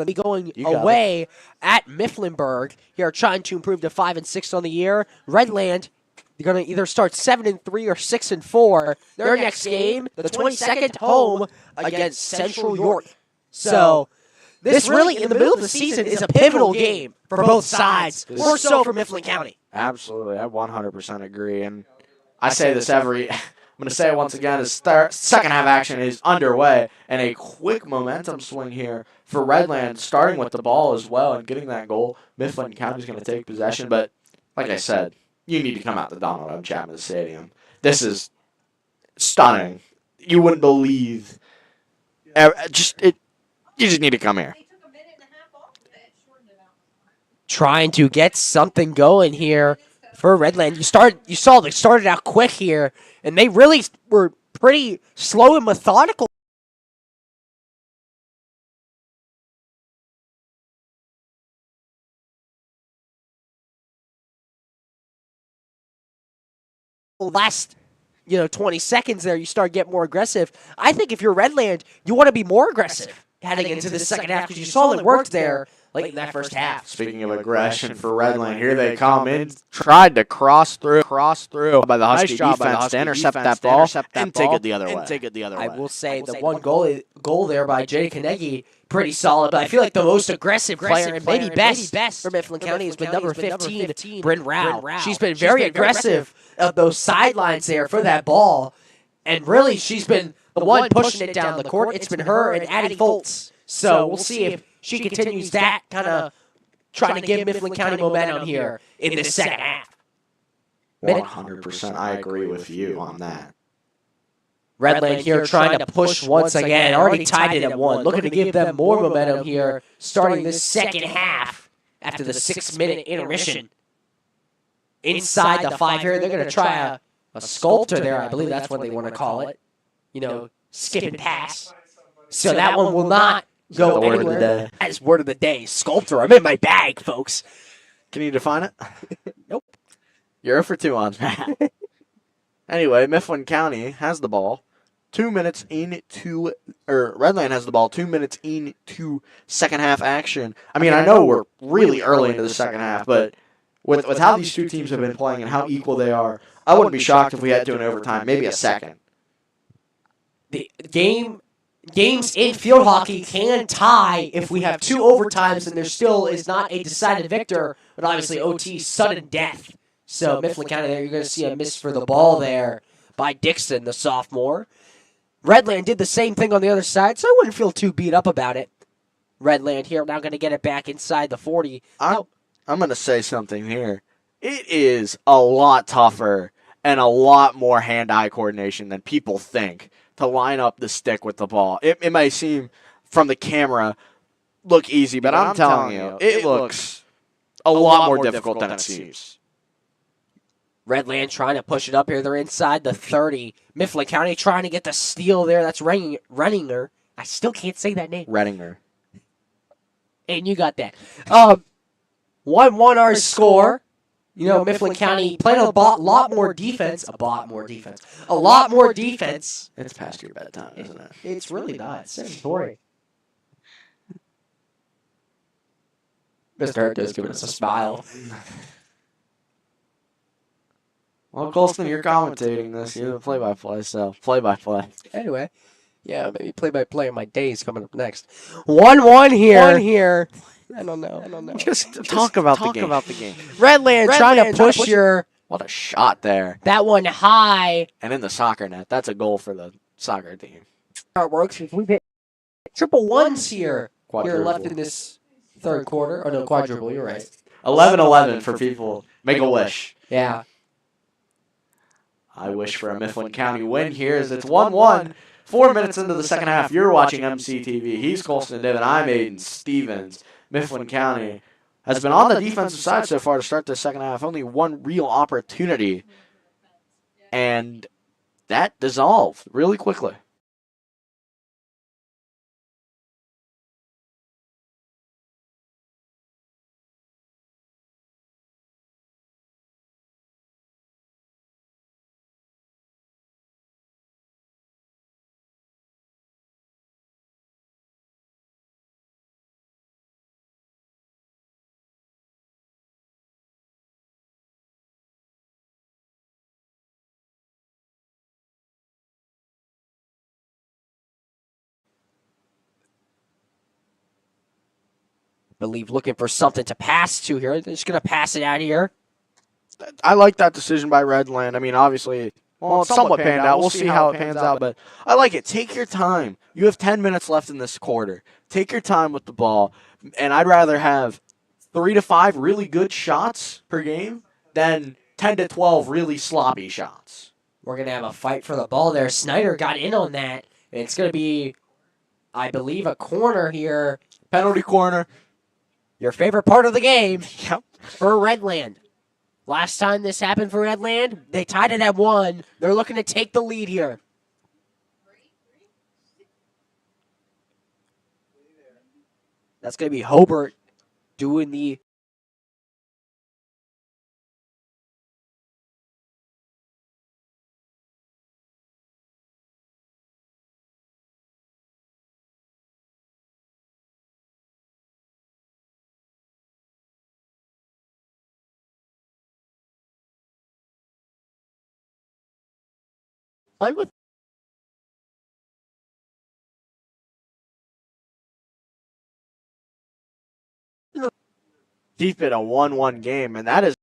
be going away at Mifflinburg here, trying to improve to 5-6 on the year. Redland, they're going to either start 7-3 or 6-4. Their next game, the 22nd, home against Central York. So this really, in the middle of the season, is a pivotal game for both sides, more so for Mifflin County. Absolutely, I 100% agree, and I say this I'm going to say it once again, as second half action is underway, and a quick momentum swing here for Redland, starting with the ball as well and getting that goal. Mifflin County is going to take possession, but like I said, you need to come out to Donald M. Chapman Stadium. This is stunning. You wouldn't believe. You just need to come here. Trying to get something going here for Redland. You saw they started out quick here, and they really were pretty slow and methodical. Last 20 seconds there, you start getting more aggressive. I think if you're Redland, you want to be more aggressive heading into the second half because you saw it worked there late in that first half. Speaking of aggression for Redland, here they come in. Tried to cross through by the Husky defense to intercept that ball and take it the other way. I will say the one goal there by Jay Kanegi, pretty solid, but I feel like the most aggressive player and maybe best for Mifflin County has been number 15, Bryn Rao. She's been very aggressive of those sidelines there for that ball, and really she's been the one pushing it down the court. It's been her and Addie Foltz. So we'll see if she continues that kind of trying to give Mifflin County momentum here in the second half. 100%, I agree with you on that. Redland here trying to push once again. Already tied it at 1. Looking to give them more momentum here starting this second half after the 6-minute intermission. Inside the 5 here, they're going to try a sculptor there. I believe that's what they want to call it. Skip and pass. So that one will not go anywhere. Word of the day. As word of the day. Sculptor. I'm in my bag, folks. Can you define it? Nope. You're 0 for 2 on that. Anyway, Mifflin County has the ball. 2 minutes into, or Redland has the ball 2 minutes into second half action. I mean, I know we're really early into the second half, but with how these two teams have been playing and how equal they are, I wouldn't be shocked if we had to an overtime, maybe a second. The games in field hockey can tie if we have 2 overtimes and there still is not a decided victor, but obviously OT, sudden death. So Mifflin County there, you're going to see a miss for the ball there by Dixon, the sophomore. Redland did the same thing on the other side, so I wouldn't feel too beat up about it. Redland here now going to get it back inside the 40. I'm going to say something here. It is a lot tougher and a lot more hand-eye coordination than people think to line up the stick with the ball. It may seem from the camera look easy, but I'm telling you, it looks a lot more difficult than it seems. Redland trying to push it up here. They're inside the 30. Mifflin County trying to get the steal there. That's Renninger. I still can't say that name. Reddinger. And you got that. 1-1 our score. Mifflin County playing a lot more defense. A lot more defense. It's past your bedtime, isn't it? It's really not. It's boring. Mr. Hurto's giving us a smile. Well, Colston, you're commentating this. You're the play-by-play, so play-by-play. Anyway, yeah, maybe play-by-play on my days coming up next. 1-1 here. I don't know. Just talk about the game. Redland trying to push your... What a shot there. That one high. And in the soccer net. That's a goal for the soccer team. How it works is we've hit triple ones here. Quadruple. Here left in this third quarter. Oh, no, quadruple. You're right. 11-11 for people. Make a wish. Yeah. I wish for a Mifflin County win here as it's 1-1. 4 minutes into the second half, you're watching MCTV. He's Colston Diven. I'm Aiden Stevens. Mifflin County has been on the defensive side so far to start the second half. Only one real opportunity. And that dissolved really quickly. Believe looking for something to pass to here. They're just going to pass it out here. I like that decision by Redland. I mean, obviously, well, it's somewhat panned out. We'll see how it pans out, but I like it. Take your time. You have 10 minutes left in this quarter. Take your time with the ball, and I'd rather have 3 to 5 really good shots per game than 10 to 12 really sloppy shots. We're going to have a fight for the ball there. Snyder got in on that. It's going to be, I believe, a corner here. Penalty corner. Your favorite part of the game. Yep. For Redland. Last time this happened for Redland, they tied it at 1. They're looking to take the lead here. That's going to be Hobart doing the... I'm with Deep in a 1-1 game, and that is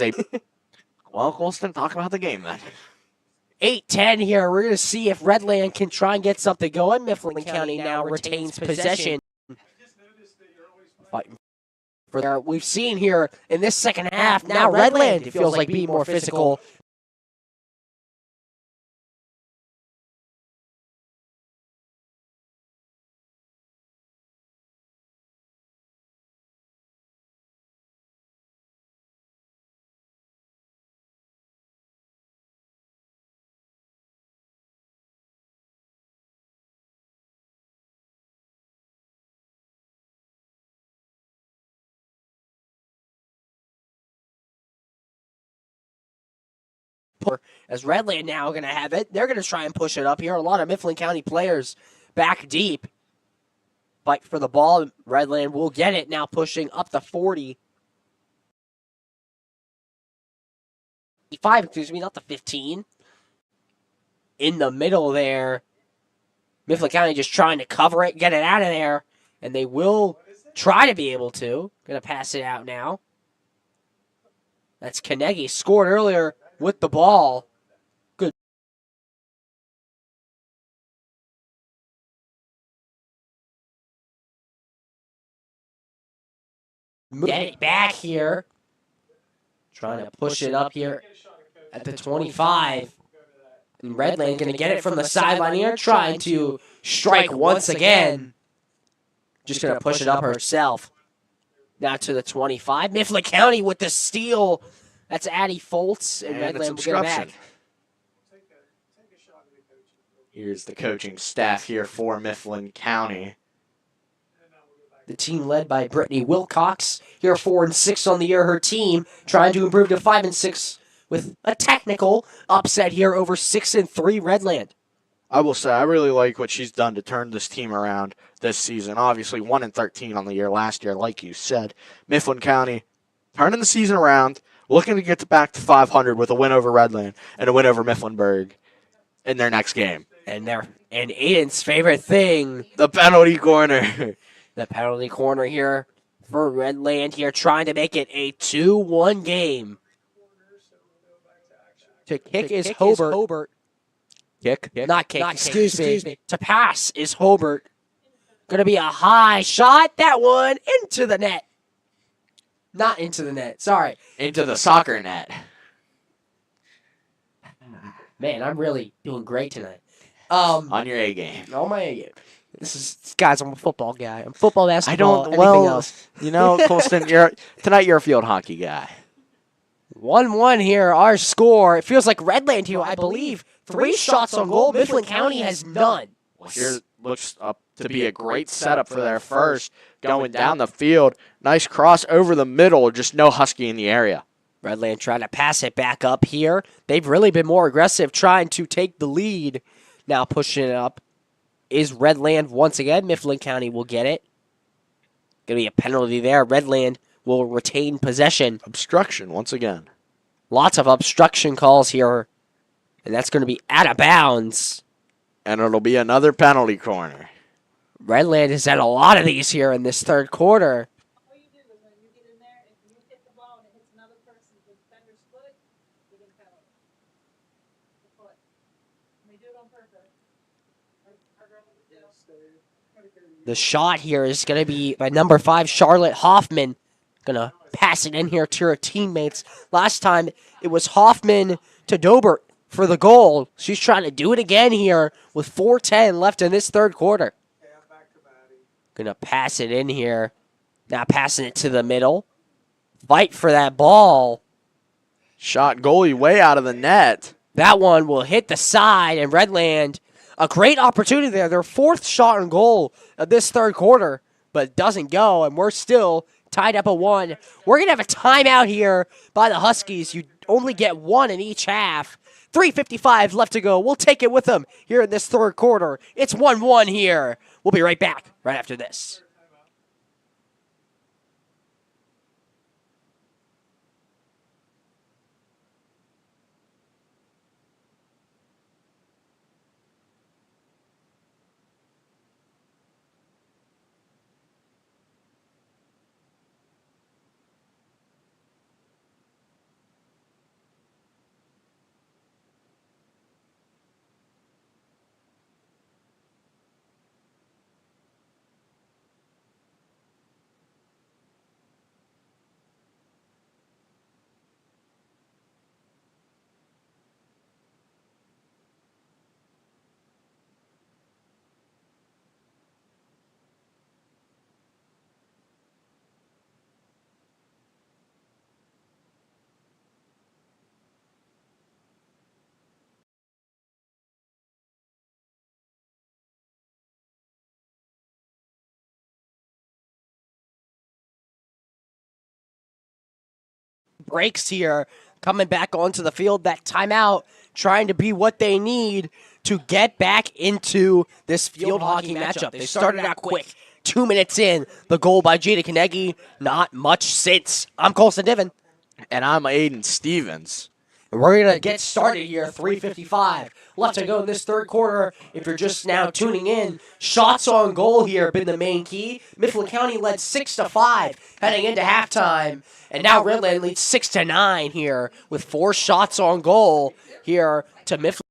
a... Well, Colston, talk about the game then. 8-10 here. We're going to see if Redland can try and get something going. Mifflin County now retains possession. Fighting for there. We've seen here in this second half, now Redland, it feels like being more physical. As Redland now going to have it, they're going to try and push it up here. A lot of Mifflin County players back deep. Fight for the ball. Redland will get it now, pushing up the 40. 5, excuse me, not the 15. In the middle there. Mifflin County just trying to cover it, get it out of there. And they will try to be able to. Going to pass it out now. That's Kanegi. Scored earlier with the ball. Good. Get it back here. Trying to push it up here at the 25. And Redland going to get it from the sideline here, trying to strike once again. just going to push it up herself. Now to the 25. Mifflin County with the steal. That's Addie Foltz, and And it's Redland will get it obstruction. back. Here's the coaching staff here for Mifflin County. The team led by Brittany Wilcox. Here 4-6 on the year. Her team trying to improve to 5-6 with a technical upset here over 6-3 Redland. I will say I really like what she's done to turn this team around this season. Obviously 1-13 on the year last year, like you said. Mifflin County turning the season around, looking to get back to 500 with a win over Redland and a win over Mifflinburg in their next game. And Aiden's favorite thing, The penalty corner. the penalty corner here for Redland here, trying to make it a 2-1 game. To kick is Hobart. Kick. Not kick, excuse me. To pass is Hobart. Going to be a high shot. That one into the net. Not into the net, sorry. Into the soccer net. Man, I'm really doing great tonight. On your A game. Oh my, guys, I'm a football guy. I'm football, basketball, everything else. You know, Colston, tonight you're a field hockey guy. 1-1 here, our score. It feels like Redland here, I believe. 3 shots on goal. Mifflin County has none. Well, here looks up to be a great setup for their first. Going down the field. Nice cross over the middle. Just no Husky in the area. Redland trying to pass it back up here. They've really been more aggressive trying to take the lead. Now pushing it up is Redland once again. Mifflin County will get it. Going to be a penalty there. Redland will retain possession. Obstruction once again. Lots of obstruction calls here. And that's going to be out of bounds. And it'll be another penalty corner. Redland has had a lot of these here in this third quarter. All you do is when you get in there, if you hit the ball and it hits another person, the defender's foot, you get a penalty. The foot. And they do it on purpose. Our girl would do it. The shot here is going to be by number 5, Charlotte Hoffman. Going to pass it in here to her teammates. Last time it was Hoffman to Dobert for the goal. She's trying to do it again here with 4:10 left in this third quarter. Going to pass it in here. Now passing it to the middle. Fight for that ball. Shot goalie way out of the net. That one will hit the side, and Redland, a great opportunity there. Their 4th shot on goal of this third quarter, but it doesn't go, and we're still tied up at 1. We're going to have a timeout here by the Huskies. You only get 1 in each half. 3:55 left to go. We'll take it with them here in this third quarter. It's 1-1 here. We'll be right back right after this. Breaks here, coming back onto the field. That timeout trying to be what they need to get back into this field hockey matchup. They started out quick. 2 minutes in, the goal by Jada Kanegi. Not much since. I'm Colson Diven. And I'm Aiden Stevens. We're going to get started here, 3:55 left to go in this third quarter. If you're just now tuning in, shots on goal here have been the main key. Mifflin County led 6-5 heading into halftime. And now Redland leads 6-9 here with 4 shots on goal here to Mifflin.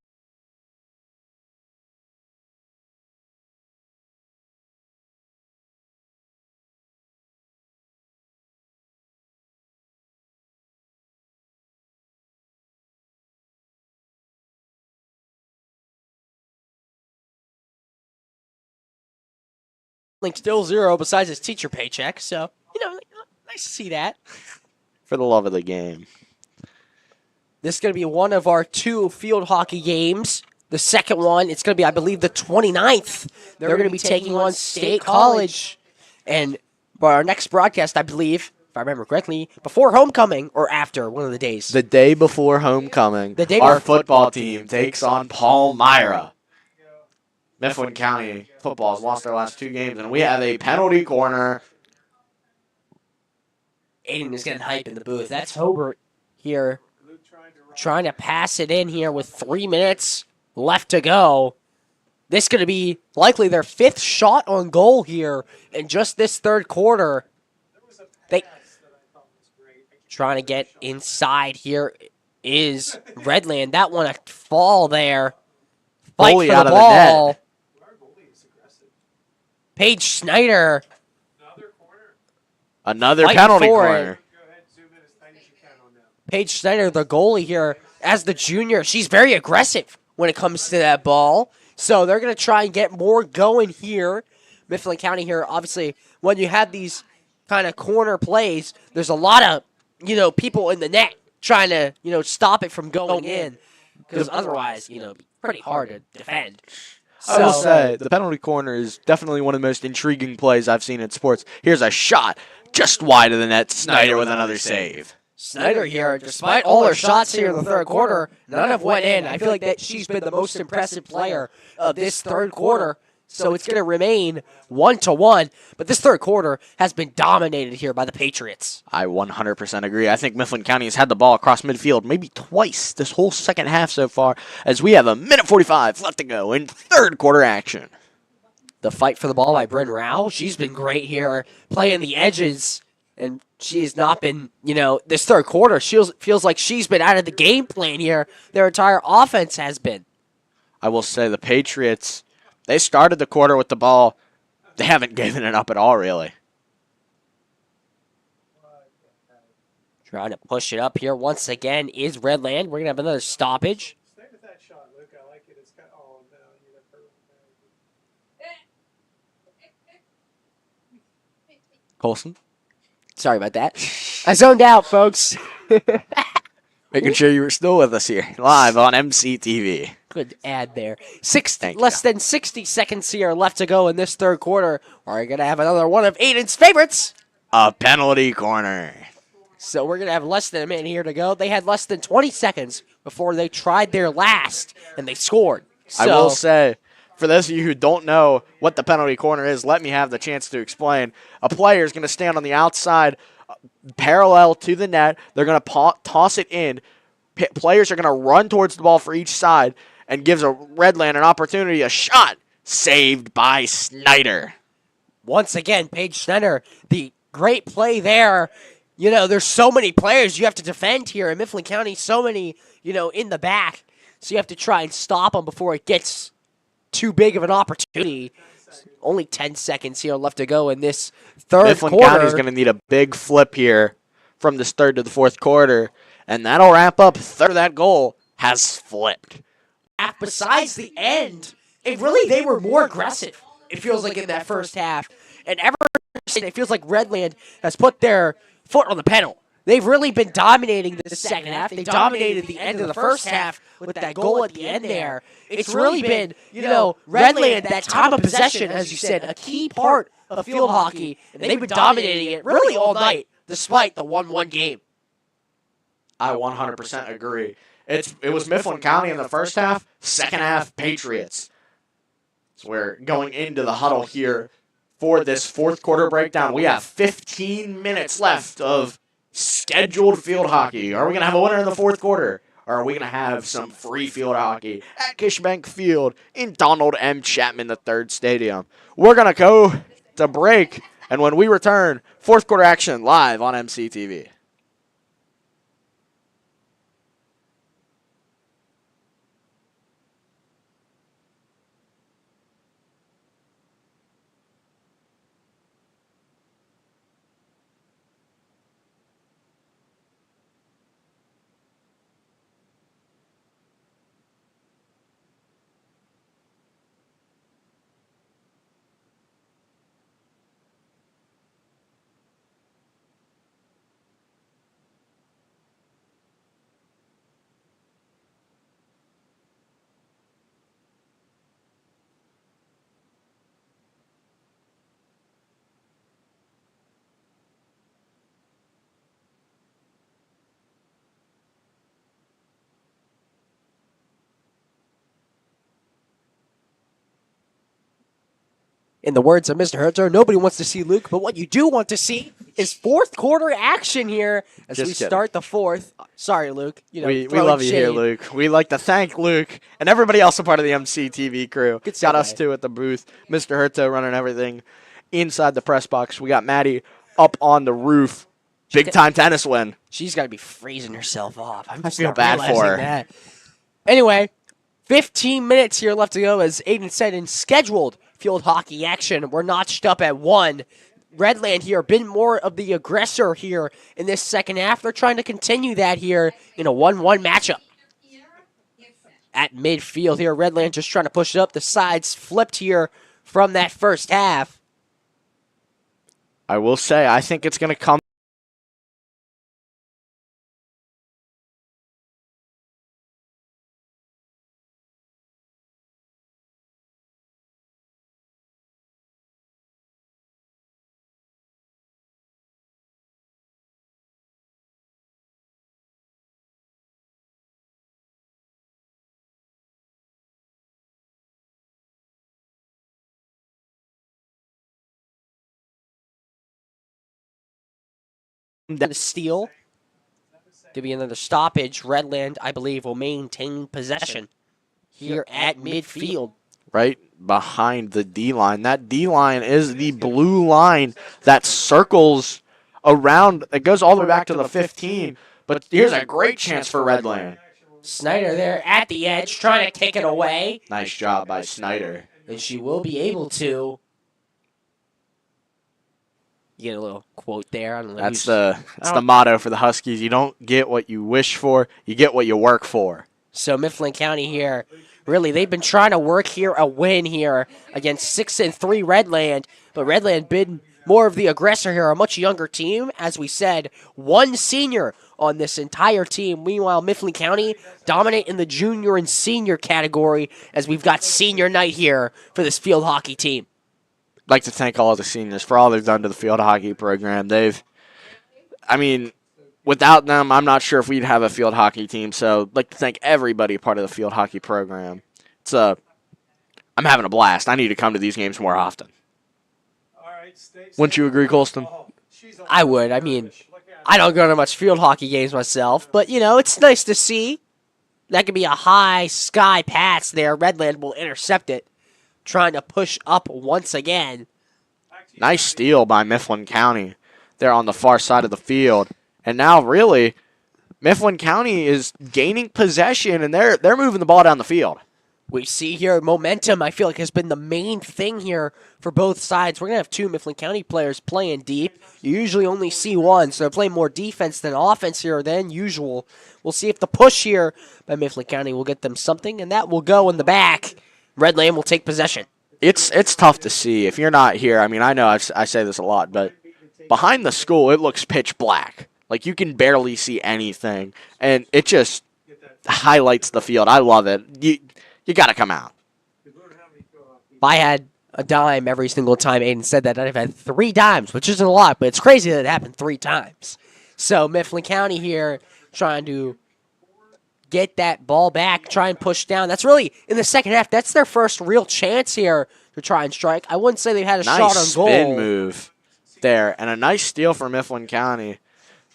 Like still zero besides his teacher paycheck. So, nice to see that. For the love of the game. This is going to be one of our 2 field hockey games. The second one, it's going to be, I believe, the 29th. They're going to be taking on State College. And for our next broadcast, I believe, if I remember correctly, before homecoming or after one of the days. The day before homecoming, The day our before- football team takes on Palmyra. Mifflin County football has lost their last 2 games, and we have a penalty corner. Aiden is getting hype in the booth. That's Hobart here trying to pass it in here with 3 minutes left to go. This is going to be likely their 5th shot on goal here in just this third quarter. They trying to get inside here is Redland. That one a fall there. Fight Goalie for out the of the ball. net. Paige Snyder. Another Fight penalty for corner. Paige Snyder, the goalie here, as the junior, she's very aggressive when it comes to that ball. So they're going to try and get more going here. Mifflin County here, obviously, when you have these kind of corner plays, there's a lot of, people in the net trying to, stop it from going in. Because otherwise, pretty hard to defend. I will say, the penalty corner is definitely one of the most intriguing plays I've seen in sports. Here's a shot just wide of the net. Snyder with another save. Snyder here, despite all her shots here in the third quarter, none have went in. I feel like that she's been the most impressive player of this third quarter. So it's going to remain 1-1. But this third quarter has been dominated here by the Patriots. I 100% agree. I think Mifflin County has had the ball across midfield maybe twice this whole second half so far, as we have a minute 45 left to go in third quarter action. The fight for the ball by Bryn Rao. She's been great here, playing the edges. And she has not been, this third quarter, feels like she's been out of the game plan here. Their entire offense has been. I will say the Patriots, they started the quarter with the ball. They haven't given it up at all, really. Trying to push it up here once again is Redland. We're going to have another stoppage. Stay with that shot, Luke. I like it. It's kind of, oh, no, you got hurt. Colson? Sorry about that. I zoned out, folks. Making sure you were still with us here, live on MCTV. Good ad there. Thank Less you. than 60 seconds here left to go in this third quarter. We're going to have another one of Aiden's favorites. A penalty corner. So we're going to have less than a minute here to go. They had less than 20 seconds before they tried their last, and they scored. I will say, for those of you who don't know what the penalty corner is, let me have the chance to explain. A player is going to stand on the outside parallel to the net. They're going to toss it in. Players are going to run towards the ball for each side and gives a Redland an opportunity, a shot, saved by Snyder. Once again, Paige Snyder, the great play there. There's so many players you have to defend here in Mifflin County, so many, in the back. So you have to try and stop them before it gets too big of an opportunity. Only 10 seconds here left to go in this third Mifflin quarter. County is going to need a big flip here from this third to the fourth quarter, and that'll wrap up. Third of that goal has flipped. Besides the end, they were more aggressive, it feels like, in that first half. And ever since, it feels like Redland has put their foot on the pedal. They've really been dominating the second half. They dominated the end of the first half with that goal at the end there. It's really been, Redland, that time of possession, as you said, a key part of field hockey. And they've been dominating it really all night, despite the 1-1 game. I 100% agree. It was Mifflin County in the first half, second half Patriots. So we're going into the huddle here for this fourth quarter breakdown. We have 15 minutes left of scheduled field hockey. Are we going to have a winner in the fourth quarter? Or are we going to have some free field hockey at Kish Bank Field in Donald M. Chapman III Stadium? We're going to go to break, and when we return, fourth quarter action live on MCTV. In the words of Mr. Herzer, nobody wants to see Luke, but what you do want to see is fourth quarter action here as Just we kidding. start the fourth. Sorry, Luke. We throwing love you here, shade. Luke. We like to thank Luke and everybody else a part of the MCTV crew. Good Got us segue. too at the booth. Mr. Herto running everything inside the press box. We got Maddie up on the roof. Big time tennis win. She's got to be freezing herself off. I'm just feel not bad for realizing her. that. Anyway, 15 minutes here left to go as Aiden said in scheduled field hockey action. We're notched up at 1. Redland here, been more of the aggressor here in this second half. They're trying to continue that here in a 1-1 matchup. At midfield here, Redland just trying to push it up. The sides flipped here from that first half. I will say, I think it's going to come. The steal. To be another stoppage. Redland, I believe, will maintain possession here at midfield. Right behind the D-line. That D-line is the blue line that circles around. It goes all the way back to the 15. But here's a great chance for Redland. Snyder there at the edge, trying to kick it away. Nice job by Snyder. And she will be able to. You get a little quote there. I don't know That's who's- the motto for the Huskies. You don't get what you wish for, you get what you work for. So Mifflin County here, really, they've been trying to work here a win here against 6-3 Redland, but Redland been more of the aggressor here, a much younger team. As we said, one senior on this entire team. Meanwhile, Mifflin County dominate in the junior and senior category as we've got senior night here for this field hockey team. I'd like to thank all the seniors for all they've done to the field hockey program. Without them, I'm not sure if we'd have a field hockey team. So I'd like to thank everybody part of the field hockey program. I'm having a blast. I need to come to these games more often. Wouldn't you agree, Colston? I would. I mean, I don't go to much field hockey games myself, but, it's nice to see. That could be a high sky pass there. Redland will intercept it, trying to push up once again. Nice steal by Mifflin County. They're on the far side of the field. And now, really, Mifflin County is gaining possession, and they're moving the ball down the field. We see here momentum, I feel like, has been the main thing here for both sides. We're going to have 2 Mifflin County players playing deep. You usually only see one, so they're playing more defense than offense here than usual. We'll see if the push here by Mifflin County will get them something, and that will go in the back. Redland will take possession. It's tough to see. If you're not here, I know I say this a lot, but behind the school, it looks pitch black. Like, you can barely see anything, and it just highlights the field. I love it. You got to come out. If I had a dime every single time Aiden said that, I'd have had 3 dimes, which isn't a lot, but it's crazy that it happened 3 times. So Mifflin County here trying to get that ball back, try and push down. That's really, in the second half, that's their first real chance here to try and strike. I wouldn't say they've had a shot on Nice goal. spin move there, and a nice steal for Mifflin County.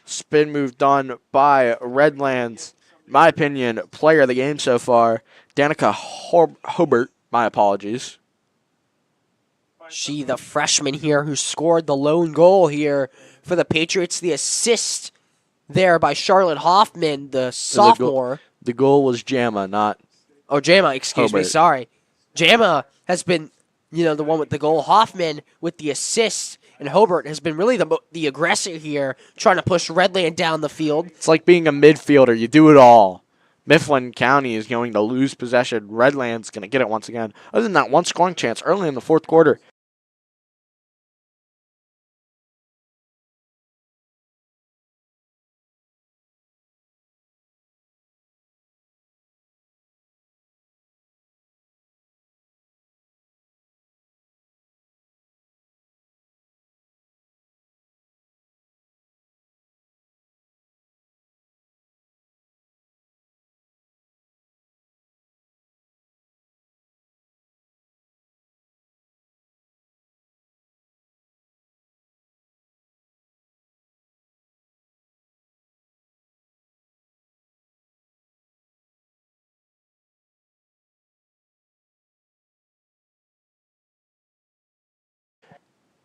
Spin move done by Redlands, in my opinion, player of the game so far, Danica Hobart. My apologies. She, the freshman here, who scored the lone goal here for the Patriots. The assist there by Charlotte Hoffman, the sophomore. The goal was Jamma, not Oh, Jamma, excuse me, Hobart. sorry. Jamma has been, the one with the goal. Hoffman with the assist. And Hobart has been really the aggressor here, trying to push Redland down the field. It's like being a midfielder. You do it all. Mifflin County is going to lose possession. Redland's going to get it once again. Other than that one scoring chance early in the fourth quarter,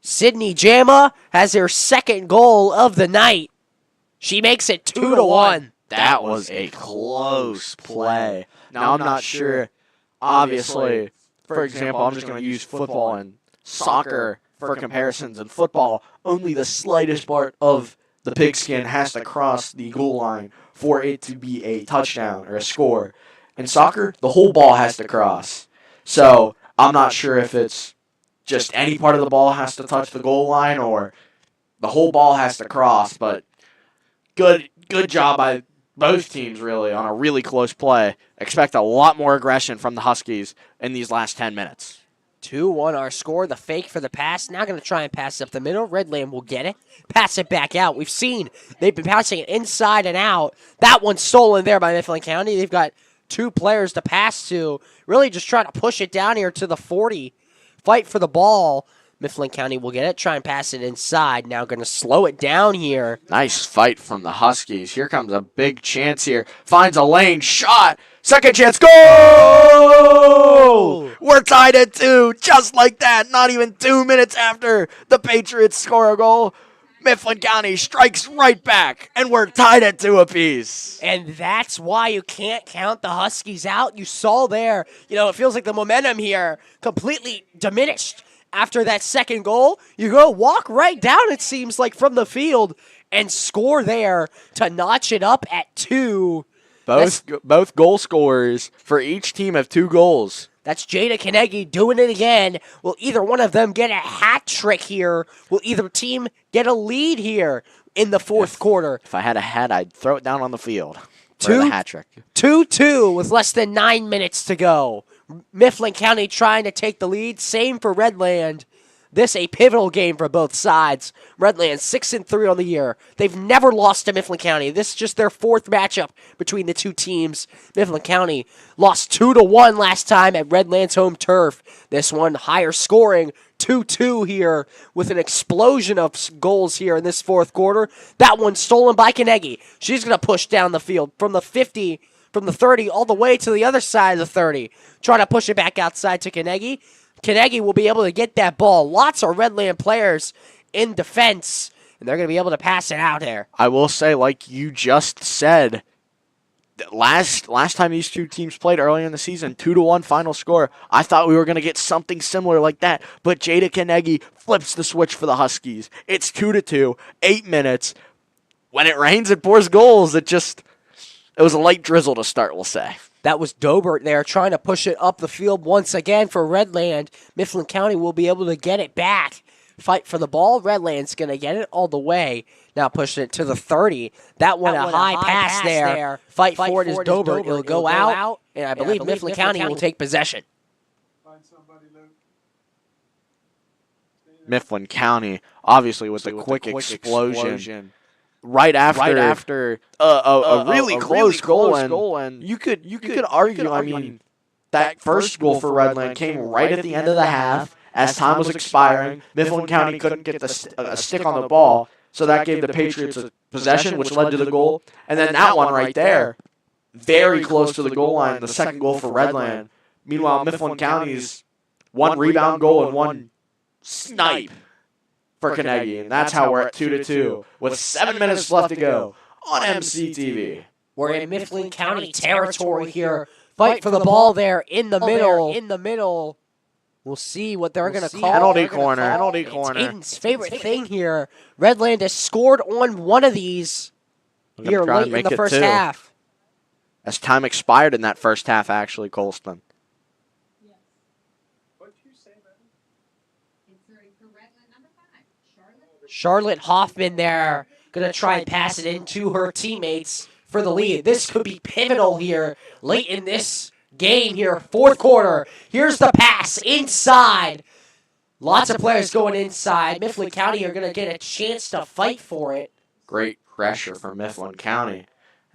Sydney Jama has her second goal of the night. She makes it 2-1. That was a close play. Now, I'm not sure. Obviously, for example, I'm just going to use football and soccer for comparisons. In football, only the slightest part of the pigskin has to cross the goal line for it to be a touchdown or a score. In soccer, the whole ball has to cross. So I'm not sure if it's just any part of the ball has to touch the goal line or the whole ball has to cross. But good job by both teams, really, on a really close play. Expect a lot more aggression from the Huskies in these last 10 minutes. 2-1 our score. The fake for the pass. Now going to try and pass up the middle. Redland will get it. Pass it back out. We've seen they've been passing it inside and out. That one's stolen there by Mifflin County. They've got 2 players to pass to. Really just trying to push it down here to the 40. Fight for the ball. Mifflin County will get it. Try and pass it inside. Now going to slow it down here. Nice fight from the Huskies. Here comes a big chance here. Finds a lane. Shot. Second chance. Goal! We're tied at 2. Just like that. Not even 2 minutes after the Patriots score a goal. Mifflin County strikes right back, and we're tied at 2 apiece. And that's why you can't count the Huskies out. You saw there, it feels like the momentum here completely diminished after that second goal. You go walk right down, it seems like, from the field and score there to notch it up at 2. Both goal scorers for each team have 2 goals. That's Jada Kanegi doing it again. Will either one of them get a hat trick here? Will either team get a lead here in the fourth quarter? If I had a hat, I'd throw it down on the field for the hat trick. 2-2 with less than 9 minutes to go. Mifflin County trying to take the lead. Same for Redland. This a pivotal game for both sides. Redland 6-3 on the year. They've never lost to Mifflin County. This is just their 4th matchup between the 2 teams. Mifflin County lost 2-1 last time at Redland's home turf. This one higher scoring, 2-2 here with an explosion of goals here in this fourth quarter. That one stolen by Kanegi. She's going to push down the field from the 50, from the 30 all the way to the other side of the 30. Trying to push it back outside to Kanegi. Kanegi will be able to get that ball. Lots of Redland players in defense, and they're going to be able to pass it out there. I will say, like you just said, last time these 2 teams played earlier in the season, 2-1 final score. I thought we were going to get something similar like that, but Jada Kanegi flips the switch for the Huskies. It's 2-2, 8 minutes. When it rains, it pours goals. It was a light drizzle to start, we'll say. That was Dobert there trying to push it up the field once again for Redland. Mifflin County will be able to get it back. Fight for the ball. Redland's going to get it all the way. Now pushing it to the 30. That one a high pass there. Fight for it is Dobert. It'll go out, and I believe Mifflin County will take possession. Find somebody, Luke. Mifflin County, obviously with a quick explosion. Right after a really close goal, and you could argue. I mean, that first goal for Redland came right at the end of the half as time was expiring. Mifflin County couldn't get a stick on the ball, so that gave the Patriots a possession, which led to the goal. And then that one right there, very close to the goal line, the second goal for Redland. Meanwhile, Mifflin County's 1 rebound goal and 1 snipe for Kanegi, and that's how we're at 2-2 with 7 minutes left to go on MCTV. We're in Mifflin County territory here. Fight for the ball there in the middle. We'll see what they're going to call. Penalty corner. It's Aiden's favorite thing here. Redland has scored on one of these here late in the first half. As time expired in that first half, actually, Colston. What'd you say, man? Charlotte Hoffman there, going to try and pass it into her teammates for the lead. This could be pivotal here late in this game here, fourth quarter. Here's the pass inside. Lots of players going inside. Mifflin County are going to get a chance to fight for it. Great pressure from Mifflin County.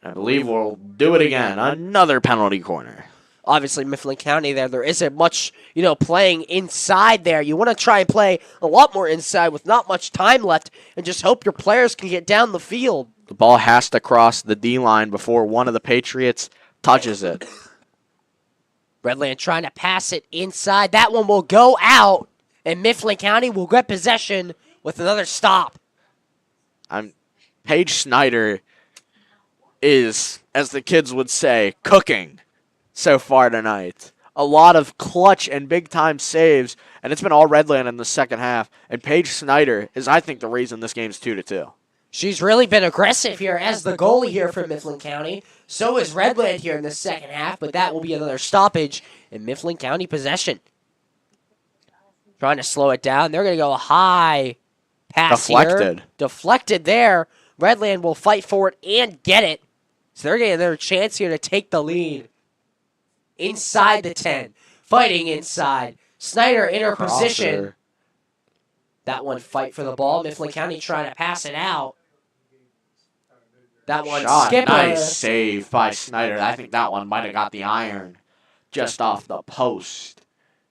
And I believe we'll do it again. Another penalty corner. Obviously, Mifflin County there isn't much, playing inside there. You want to try and play a lot more inside with not much time left and just hope your players can get down the field. The ball has to cross the D-line before one of the Patriots touches it. Redland trying to pass it inside. That one will go out, and Mifflin County will get possession with another stop. Paige Snyder is, as the kids would say, cooking so far tonight. A lot of clutch and big-time saves, and it's been all Redland in the second half. And Paige Snyder is, I think, the reason this game's 2-2. She's really been aggressive here as the goalie here for Mifflin County. So is Redland here in the second half, but that will be another stoppage in Mifflin County possession. Trying to slow it down. They're going to go high pass Deflected. here. Deflected there. Redland will fight for it and get it. So they're getting their chance here to take the lead. Inside the 10. Fighting inside. Snyder in her position. That one fight for the ball. Mifflin County trying to pass it out. That one skipper. Nice save by Snyder. I think that one might have got the iron just off the post.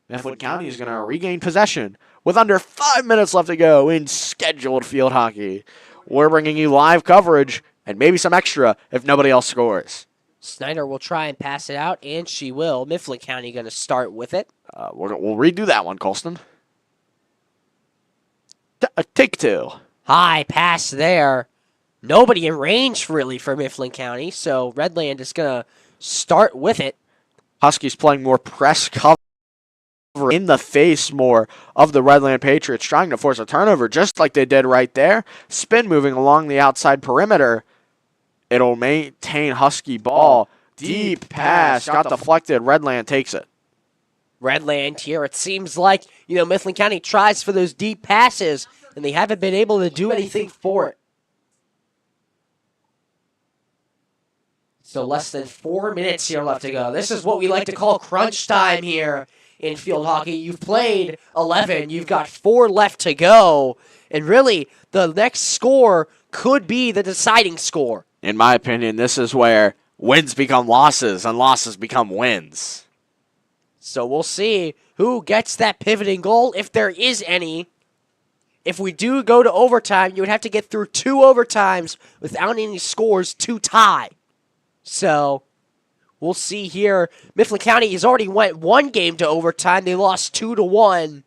Mifflin County is going to regain possession with under 5 minutes left to go in scheduled field hockey. We're bringing you live coverage and maybe some extra if nobody else scores. Snyder will try and pass it out, and she will. Mifflin County going to start with it. We'll redo that one, Colston. Take two. High pass there. Nobody in range, really, for Mifflin County, so Redland is going to start with it. Huskies playing more press cover in the face more of the Redland Patriots, trying to force a turnover just like they did right there. Spin moving along the outside perimeter. It'll maintain Husky ball. Deep pass. Got deflected. Redland takes it. Redland here, it seems like, Mifflin County tries for those deep passes, and they haven't been able to do anything for it. So less than 4 minutes here left to go. This is what we like to call crunch time here in field hockey. You've played 11. You've got 4 left to go. And really, the next score could be the deciding score. In my opinion, this is where wins become losses and losses become wins. So we'll see who gets that pivoting goal, if there is any. If we do go to overtime, you would have to get through 2 overtimes without any scores to tie. So we'll see here. Mifflin County has already went 1 game to overtime. They lost 2-1.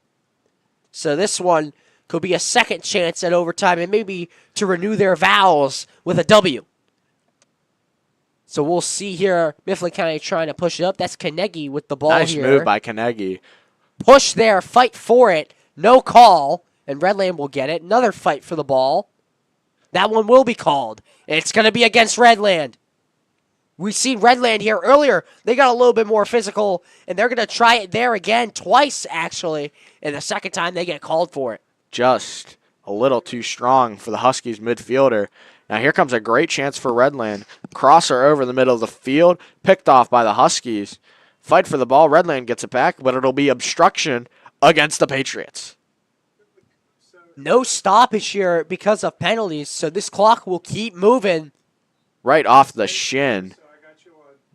So this one could be a second chance at overtime and maybe to renew their vows with a W. So we'll see here. Mifflin County trying to push it up. That's Carnegie with the ball nice here. Nice move by Carnegie. Push there. Fight for it. No call. And Redland will get it. Another fight for the ball. That one will be called. And it's going to be against Redland. We've seen Redland here earlier. They got a little bit more physical, and they're going to try it there again, twice, actually. And the second time, they get called for it. Just a little too strong for the Huskies midfielder. Now here comes a great chance for Redland. Crosser over the middle of the field, picked off by the Huskies. Fight for the ball. Redland gets it back, but it'll be obstruction against the Patriots. No stoppage here because of penalties, so this clock will keep moving. Right off the shin.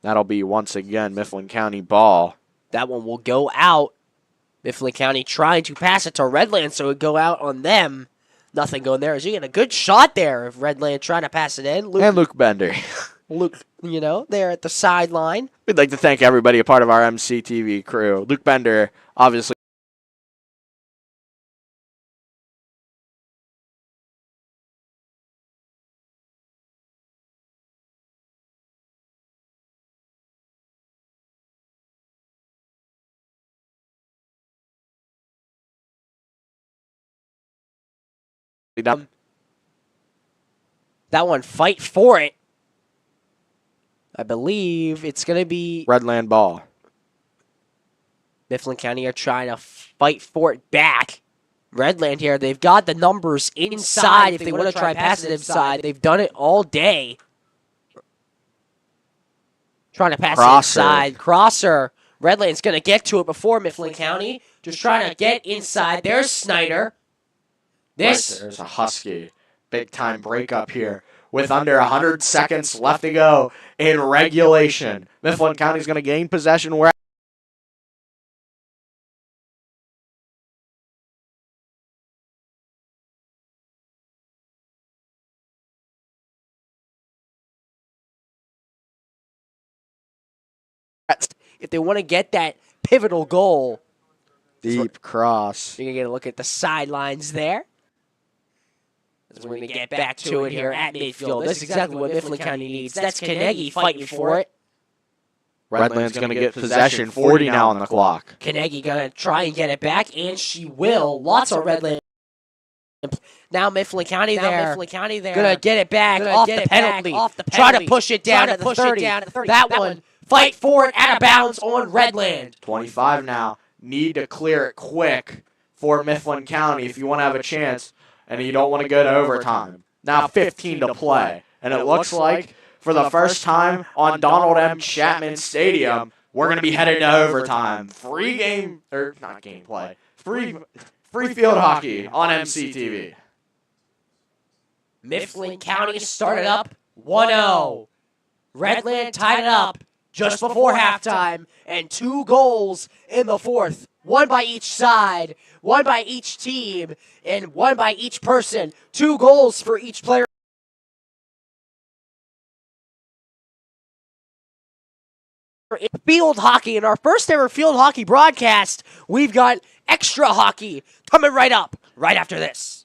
That'll be, once again, Mifflin County ball. That one will go out. Mifflin County trying to pass it to Redland, so it would go out on them. Nothing going there. As you get a good shot there of Redland trying to pass it in. Luke Bender. Luke, there at the sideline. We'd like to thank everybody a part of our MCTV crew. Luke Bender, obviously. That one, fight for it. I believe it's going to be Redland ball. Mifflin County are trying to fight for it back. Redland here, they've got the numbers inside if they want to try passing inside. They've done it all day. Trying to pass it inside. Crosser. Redland's going to get to it before Mifflin County. Just trying to get inside. There's Snyder. There's a Husky. Big time breakup here with under 100 seconds left to go in regulation. Mifflin County's going to gain possession where if they want to get that pivotal goal. Deep cross. You're going to get a look at the sidelines there. As we're going to get back to it here at midfield. This is exactly what Mifflin County needs. That's Carnegie fighting for it. Redland's going to get possession. 40 now on the clock. Carnegie going to try and get it back, and she will. Lots of Redland. Now Mifflin County there. Gonna get it back off the penalty. Try to push it down at the 30. That one. Fight for it out of bounds on Redland. 25 now. Need to clear it quick for Mifflin County if you want to have a chance and you don't want to go to overtime. Now 15 to play. And it looks like for the first time on Donald M. Chapman Stadium, we're going to be headed to overtime. Free field hockey on MCTV. Mifflin County started up 1-0. Redland tied it up just before halftime, and 2 goals in the fourth. 1 by each side, 1 by each team, and 1 by each person. 2 goals for each player. Field hockey. In our first ever field hockey broadcast, we've got extra hockey coming right up, right after this.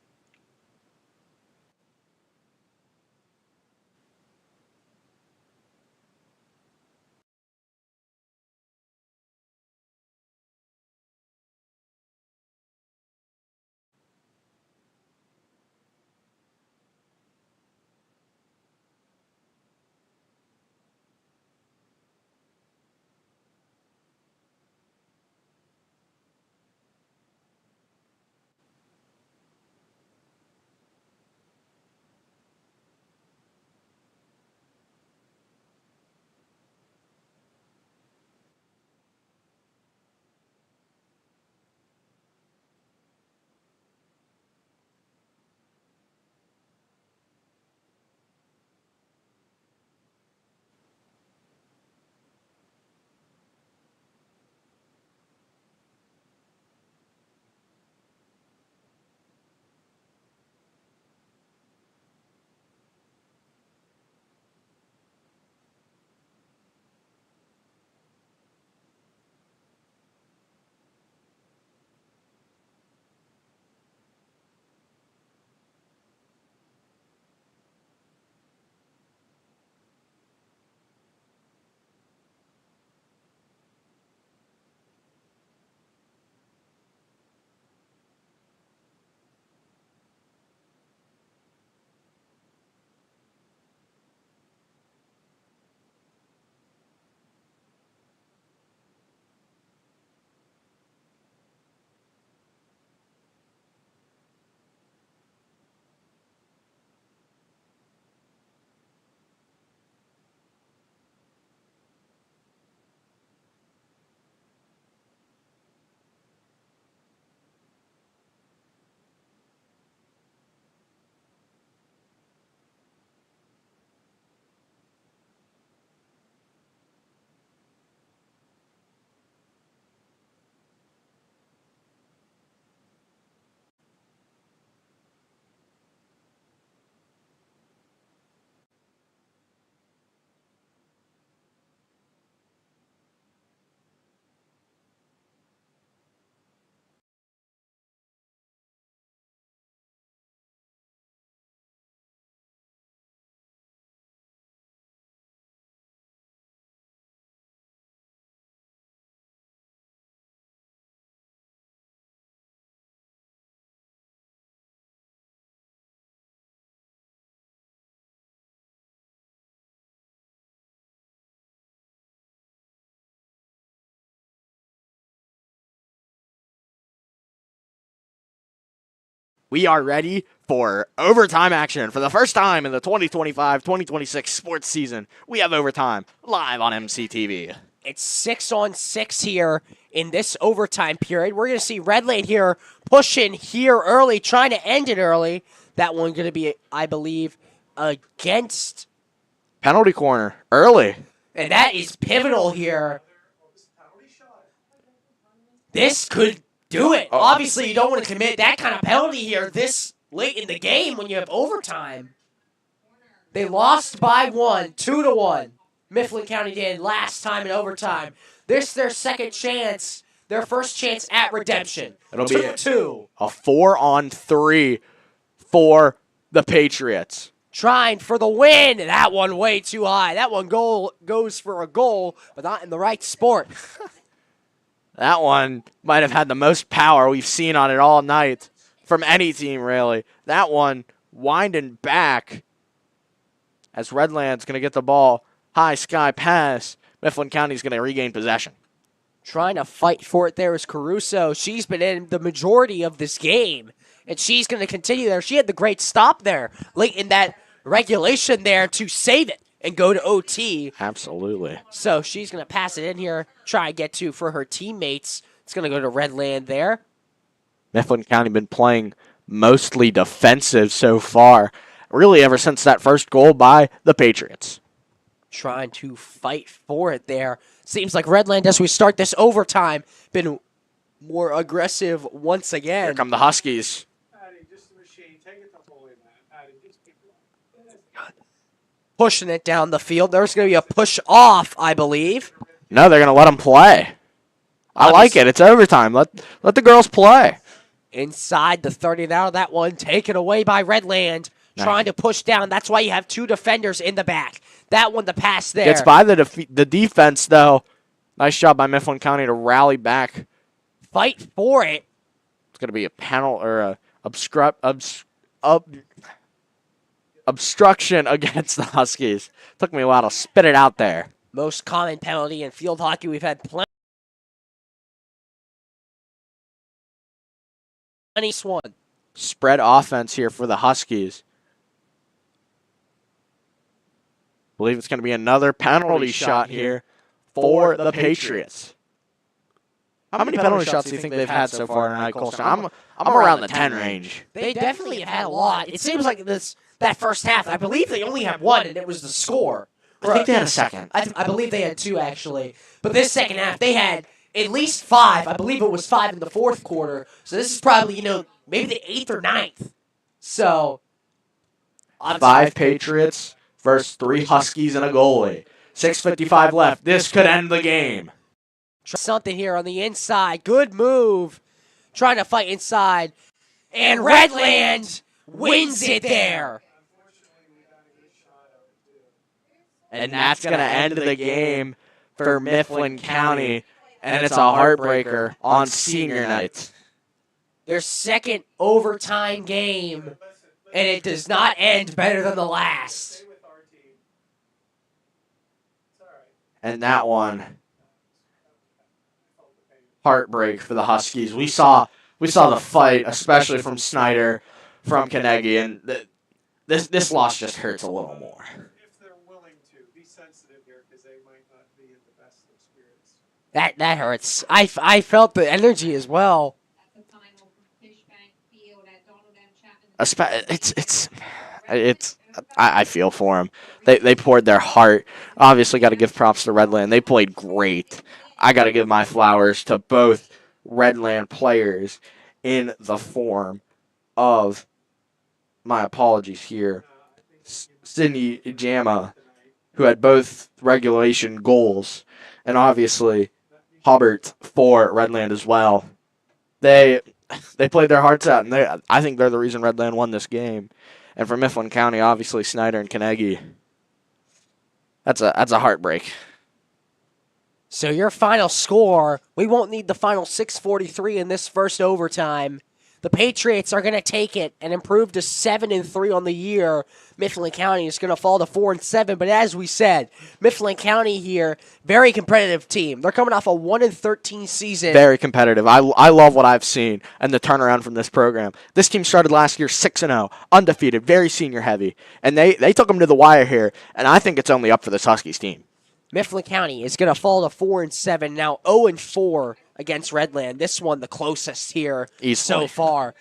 We are ready for overtime action. For the first time in the 2025-2026 sports season, we have overtime live on MCTV. It's 6-on-6 here in this overtime period. We're going to see Redland here pushing here early, trying to end it early. That one going to be, I believe, against. Penalty corner early. And that is pivotal here. This could do it. Obviously, you don't want to commit that kind of penalty here this late in the game when you have overtime. They lost by 1, 2-1. Mifflin County did last time in overtime. This is their second chance. their first chance at redemption. It'll be 2-2. a 4-on-3 for the Patriots. Trying for the win. That one way too high. That one goes for a goal, but not in the right sport. That one might have had the most power we've seen on it all night from any team, really. That one winding back as Redland's going to get the ball. High sky pass. Mifflin County's going to regain possession. Trying to fight for it there is Caruso. She's been in the majority of this game, and she's going to continue there. She had the great stop there late in that regulation there to save it and go to OT. Absolutely. So she's going to pass it in here, try and get to for her teammates. It's going to go to Redland there. Mifflin County been playing mostly defensive so far, really ever since that first goal by the Patriots. Trying to fight for it there. Seems like Redland, as we start this overtime, been more aggressive once again. Here come the Huskies. Patty, just a machine. Take it to Holy, man. Patty, just keep going. Pushing it down the field. There's going to be a push off, I believe. No, they're going to let them play. I like it. It's overtime. Let the girls play. Inside the 30 now. That one taken away by Redland. Nice. Trying to push down. That's why you have two defenders in the back. That one, the pass there. Gets by the defense, though. Nice job by Mifflin County to rally back. Fight for it. It's going to be a penalty or a obstruction against the Huskies. Took me a while to spit it out there. Most common penalty in field hockey. We've had plenty. One. Spread offense here for the Huskies. Believe it's going to be another penalty shot here for the Patriots. How many penalty shots do you think they've had so far tonight, Colson? I'm around the 10 range. They definitely have had a lot. It seems like that first half, I believe they only had one, and it was the score. I think they had a second. I believe they had two, actually. But this second half, they had at least five. I believe it was five in the fourth quarter. So this is probably, maybe the 8th or 9th. So, 5 Patriots versus 3 Huskies and a goalie. 6:55 left. This could end the game. Something here on the inside. Good move. Trying to fight inside. And Redland wins it there. And that's going to end the game for Mifflin County. And it's a heartbreaker on senior night. Their second overtime game. And it does not end better than the last. And that one, heartbreak for the Huskies. We saw the fight, especially from Snyder, from Carnegie, and this loss just hurts a little more. If they're willing to, be sensitive here because they might not be in the best of spirits. That hurts. I felt the energy as well. At the final from Kish Bank Field at Donald M. Chapman. I feel for them. They poured their heart. Obviously, got to give props to Redland. They played great. I got to give my flowers to both Redland players in the form of, my apologies here, Sydney Jama, who had both regulation goals, and obviously Hubbard for Redland as well. They played their hearts out, and I think they're the reason Redland won this game. And for Mifflin County, obviously Snyder and Carnegie. That's a heartbreak. So your final score, we won't need the final 6:43 in this first overtime. The Patriots are going to take it and improve to 7-3 on the year. Mifflin County is going to fall to 4-7. But as we said, Mifflin County here, very competitive team. They're coming off a 1-13 season. Very competitive. I love what I've seen and the turnaround from this program. This team started last year 6-0, undefeated, very senior heavy. And they took them to the wire here. And I think it's only up for this Huskies team. Mifflin County is going to fall to 4-7, now 0-4 against Redland. This one the closest here Easily. so far.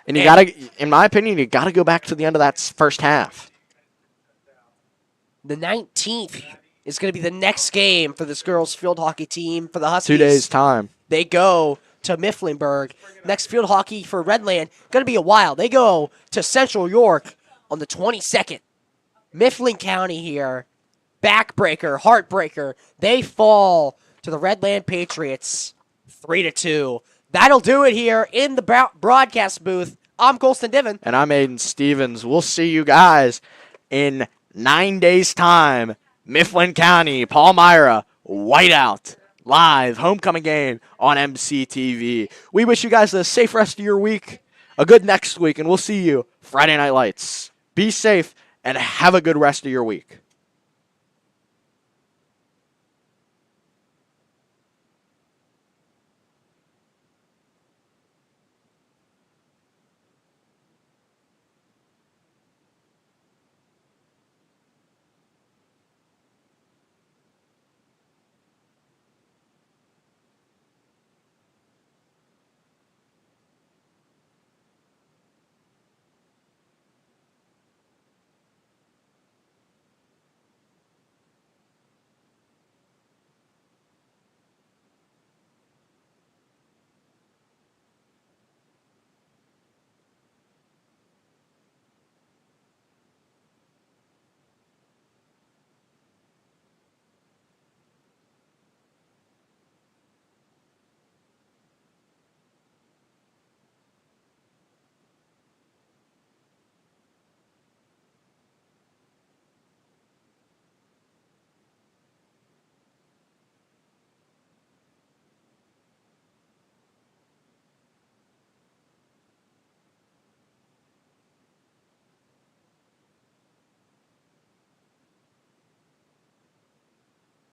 And you gotta, in my opinion, you gotta go back to the end of that first half. The 19th is going to be the next game for this girls' field hockey team for the Huskies. 2 days' time. They go to Mifflinburg. Next field hockey for Redland, going to be a while. They go to Central York on the 22nd. Mifflin County here, backbreaker, heartbreaker. They fall to the Redland Patriots 3-2. That'll do it here in the broadcast booth. I'm Colston Diven. And I'm Aiden Stevens. We'll see you guys in 9 days' time. Mifflin County, Palmyra, Whiteout, live homecoming game on MCTV. We wish you guys a safe rest of your week, a good next week, and we'll see you Friday Night Lights. Be safe and have a good rest of your week.